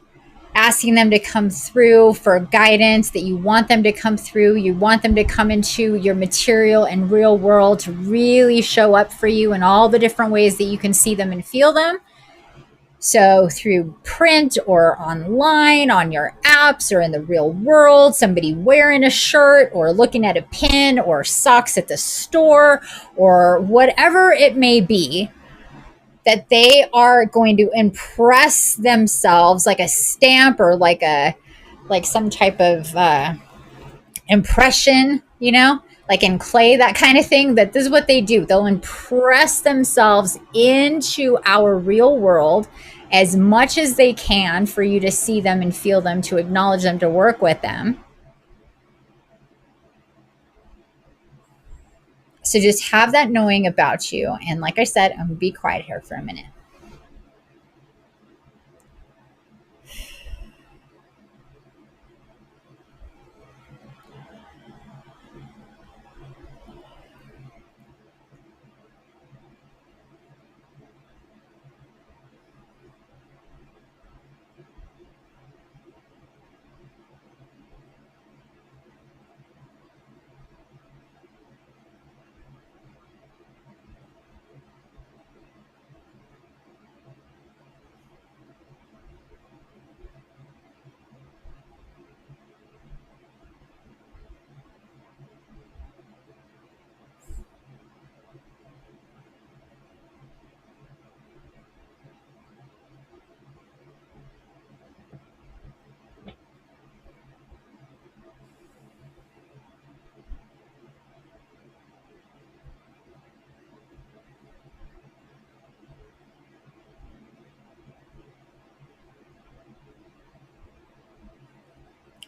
asking them to come through for guidance, that you want them to come through. You want them to come into your material and real world to really show up for you in all the different ways that you can see them and feel them. So through print or online, on your apps or in the real world, somebody wearing a shirt or looking at a pin or socks at the store or whatever it may be, that they are going to impress themselves like a stamp or like some type of impression, like in clay, that kind of thing. That this is what they do. They'll impress themselves into our real world as much as they can for you to see them and feel them, to acknowledge them, to work with them. So just have that knowing about you. And like I said, I'm going to be quiet here for a minute.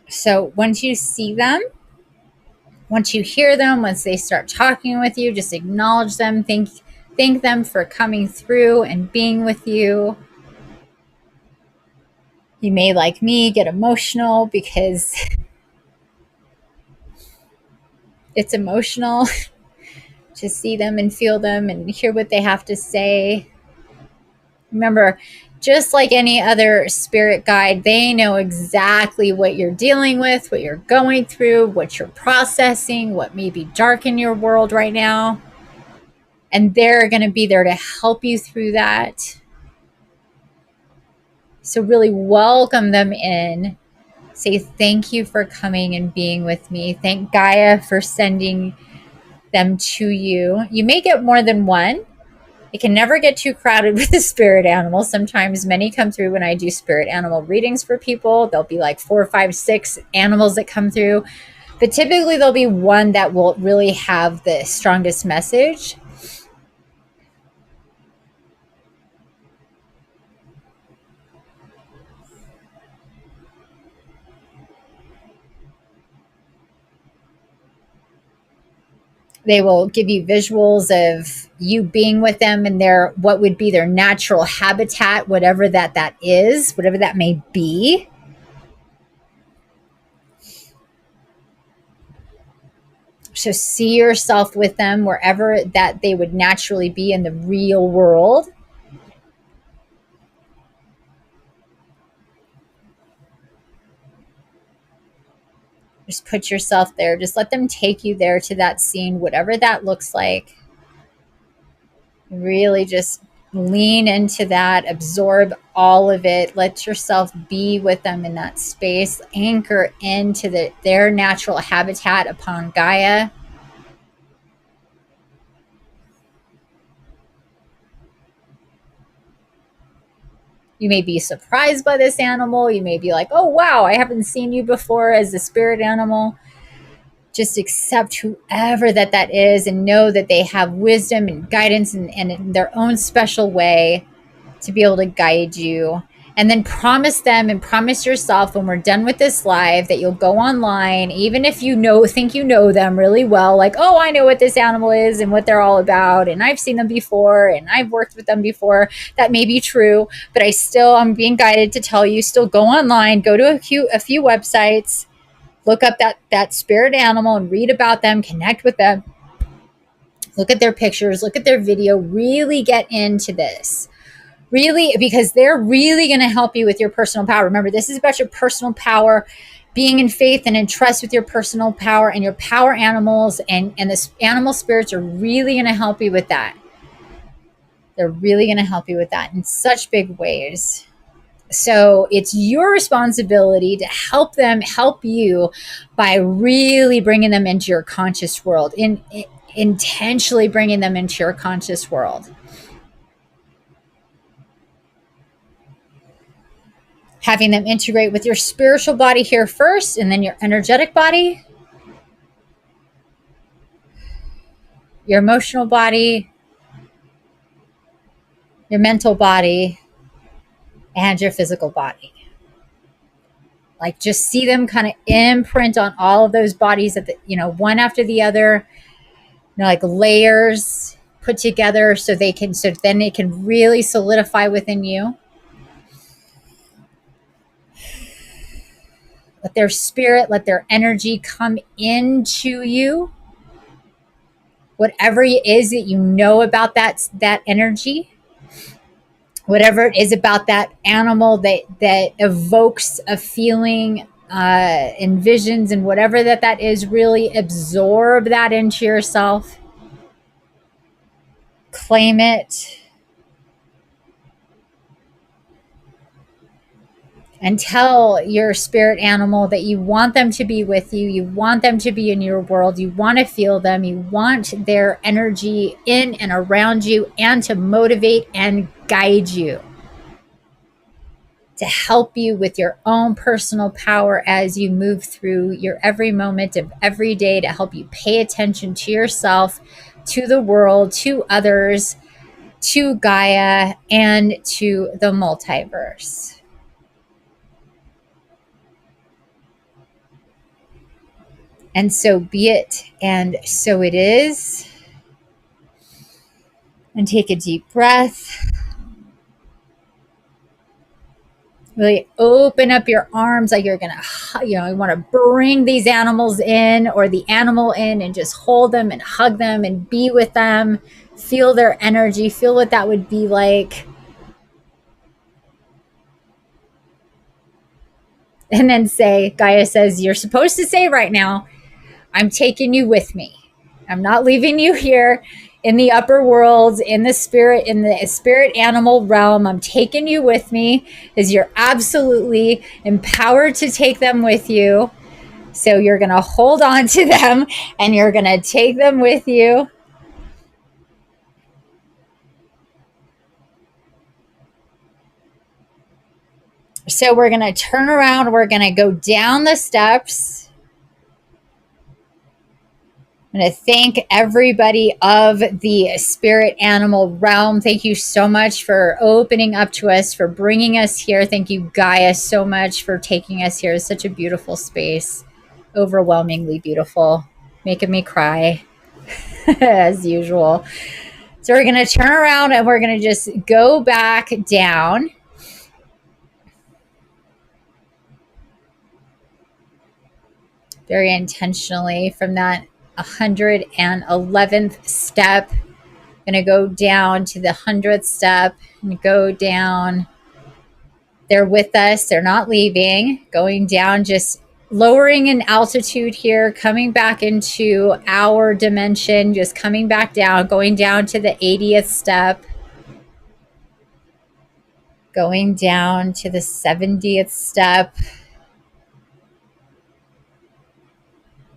So once you see them, once you hear them, once they start talking with you, just acknowledge them, thank them for coming through and being with you. You may, like me, get emotional because it's emotional to see them and feel them and hear what they have to say. Remember, just like any other spirit guide, they know exactly what you're dealing with, what you're going through, what you're processing, what may be dark in your world right now. And they're going to be there to help you through that. So really welcome them in. Say thank you for coming and being with me. Thank Gaia for sending them to you. You may get more than one. It can never get too crowded with the spirit animal. Sometimes many come through when I do spirit animal readings for people. There'll be like 4, 5, 6 animals that come through. But typically there'll be one that will really have the strongest message. They will give you visuals of you being with them and what would be their natural habitat, whatever that is, whatever that may be. So see yourself with them wherever that they would naturally be in the real world. Just put yourself there. Just let them take you there to that scene, whatever that looks like. Really just lean into that, absorb all of it. Let yourself be with them in that space. Anchor into their natural habitat upon Gaia. You may be surprised by this animal. You may be like, oh, wow, I haven't seen you before as a spirit animal. Just accept whoever that is and know that they have wisdom and guidance and in their own special way to be able to guide you. And then promise them and promise yourself when we're done with this live that you'll go online, even if think you know them really well, like, oh, I know what this animal is and what they're all about, and I've seen them before and I've worked with them before. That may be true, but I'm being guided to tell you, still go online, go to a few websites, look up that spirit animal and read about them, connect with them, look at their pictures, look at their video, really get into this. Really, because they're really going to help you with your personal power. Remember, this is about your personal power, being in faith and in trust with your personal power, and your power animals and the animal spirits are really going to help you with that. They're really going to help you with that in such big ways. So it's your responsibility to help them help you by really bringing them into your conscious world, intentionally bringing them into your conscious world. Having them integrate with your spiritual body here first, and then your energetic body, your emotional body, your mental body, and your physical body. Like, just see them kind of imprint on all of those bodies at one after the other, like layers put together so then it can really solidify within you. Let their spirit, let their energy come into you. Whatever it is that you know about that energy, whatever it is about that animal that evokes a feeling, envisions, and whatever that is, really absorb that into yourself. Claim it. And tell your spirit animal that you want them to be with you. You want them to be in your world. You want to feel them. You want their energy in and around you, and to motivate and guide you, to help you with your own personal power as you move through your every moment of every day, to help you pay attention to yourself, to the world, to others, to Gaia, and to the multiverse. And so be it, and so it is. And take a deep breath. Really open up your arms like you're gonna, you want to bring these animals in, or the animal in, and just hold them and hug them and be with them. Feel their energy. Feel what that would be like. And then say, Gaia says, you're supposed to say right now, I'm taking you with me. I'm not leaving you here in the upper worlds, in the spirit animal realm. I'm taking you with me, because you're absolutely empowered to take them with you. So you're going to hold on to them and you're going to take them with you. So we're going to turn around. We're going to go down the steps. I'm going to thank everybody of the spirit animal realm. Thank you so much for opening up to us, for bringing us here. Thank you, Gaia, so much for taking us here. It's such a beautiful space. Overwhelmingly beautiful. Making me cry, as usual. So we're going to turn around and we're going to just go back down. Very intentionally from that 111th step. I'm going to go down to the 100th step and go down. They're with us. They're not leaving. Going down, just lowering in altitude here, coming back into our dimension, just coming back down, going down to the 80th step, going down to the 70th step,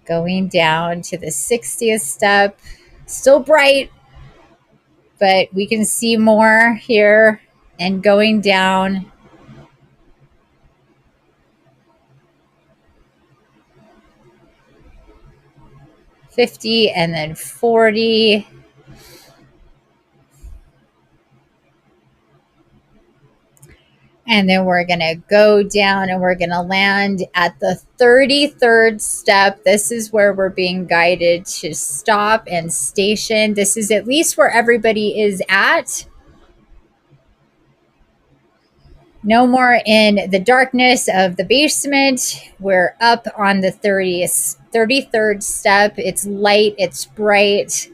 going down to the 60th step. Still bright, but we can see more here, and going down. '50 and then 40. And then we're going to go down and we're going to land at the 33rd step. This is where we're being guided to stop and station. This is at least where everybody is at. No more in the darkness of the basement. We're up on the 33rd step. It's light, it's bright.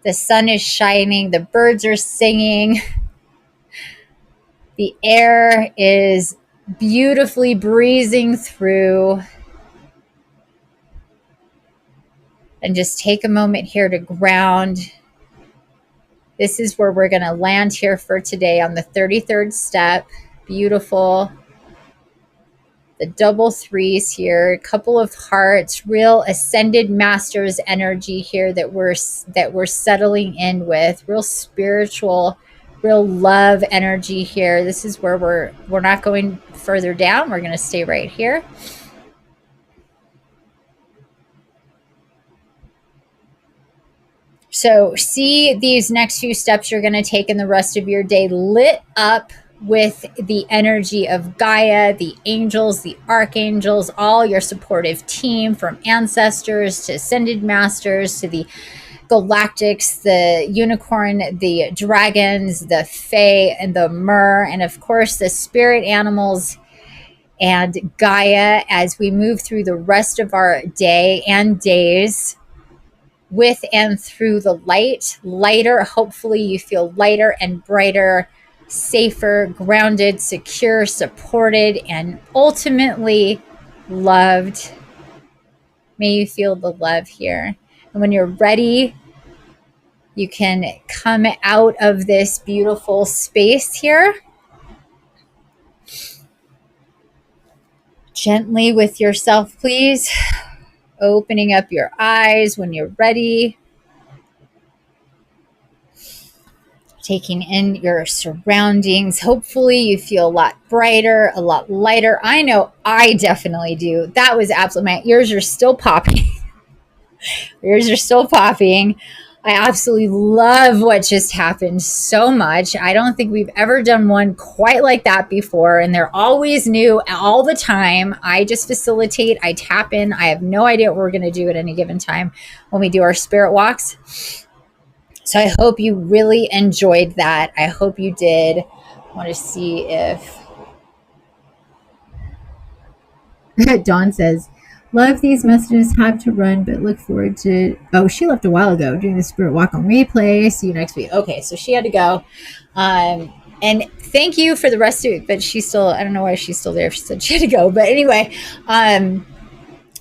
The sun is shining, the birds are singing. The air is beautifully breezing through. And just take a moment here to ground. This is where we're going to land here for today on the 33rd step. Beautiful. The double threes here, a couple of hearts, real ascended masters energy here that we're settling in with, real spiritual, real love energy here. This is where we're not going further down. We're going to stay right here. So see these next few steps you're going to take in the rest of your day lit up with the energy of Gaia, the angels, the archangels, all your supportive team, from ancestors to ascended masters to the Galactics, the unicorn, the dragons, the fae, and the mer, and of course the spirit animals and Gaia as we move through the rest of our day and days with and through the lighter. Hopefully you feel lighter and brighter, safer, grounded, secure, supported, and ultimately loved. May you feel the love here. And when you're ready, you can come out of this beautiful space here. Gently with yourself, please. Opening up your eyes when you're ready. Taking in your surroundings. Hopefully you feel a lot brighter, a lot lighter. I know I definitely do. That was absolutely, my ears are still popping. Ears are still popping. I absolutely love what just happened so much. I don't think we've ever done one quite like that before. And they're always new all the time. I just facilitate. I tap in. I have no idea what we're going to do at any given time when we do our spirit walks. So I hope you really enjoyed that. I hope you did. I want to see if Dawn says, love these messages, have to run, but look forward to, oh, she left a while ago doing the spirit walk on replay. See you next week. Okay, so she had to go. And thank you for the rest of it, but she's still, I don't know why she's still there. She said she had to go. But anyway, I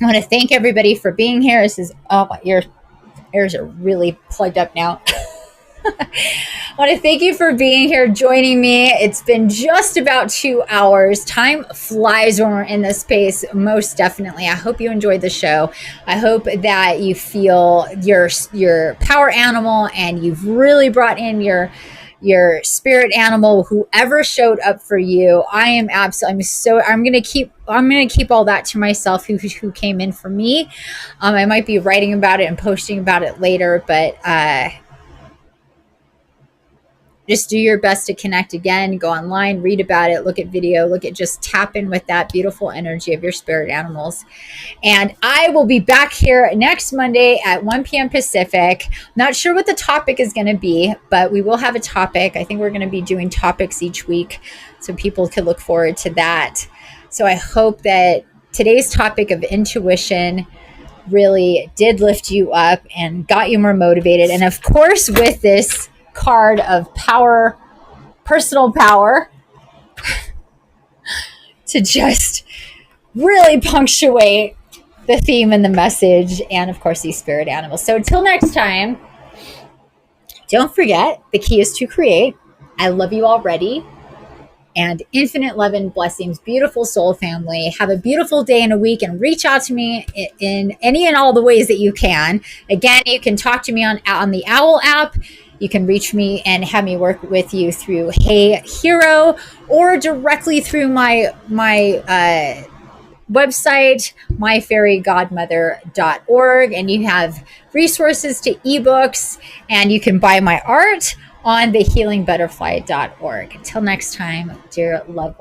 want to thank everybody for being here. This is, oh, my ears are really plugged up now. I want to thank you for being here, joining me. It's been just about 2 hours. Time flies when we're in this space, most definitely. I hope you enjoyed the show. I hope that you feel your power animal and you've really brought in your spirit animal, whoever showed up for you. I'm going to keep all that to myself, who came in for me. I might be writing about it and posting about it later, but just do your best to connect again. Go online, read about it, look at video, just tap in with that beautiful energy of your spirit animals. And I will be back here next Monday at 1 p.m. Pacific. Not sure what the topic is going to be, but we will have a topic. I think we're going to be doing topics each week, so people can look forward to that. So I hope that today's topic of intuition really did lift you up and got you more motivated. And of course, with this card of power, personal power, to just really punctuate the theme and the message, and of course these spirit animals. So until next time, don't forget, the key is to create. I love you already, and infinite love and blessings, beautiful soul family. Have a beautiful day and a week, and reach out to me in any and all the ways that you can. Again, you can talk to me on the Owl app. You can reach me and have me work with you through Hey Hero, or directly through my website, myfaeriegodmother.org. And you have resources to ebooks, and you can buy my art on thehealingbutterfly.org. Until next time, dear loved ones.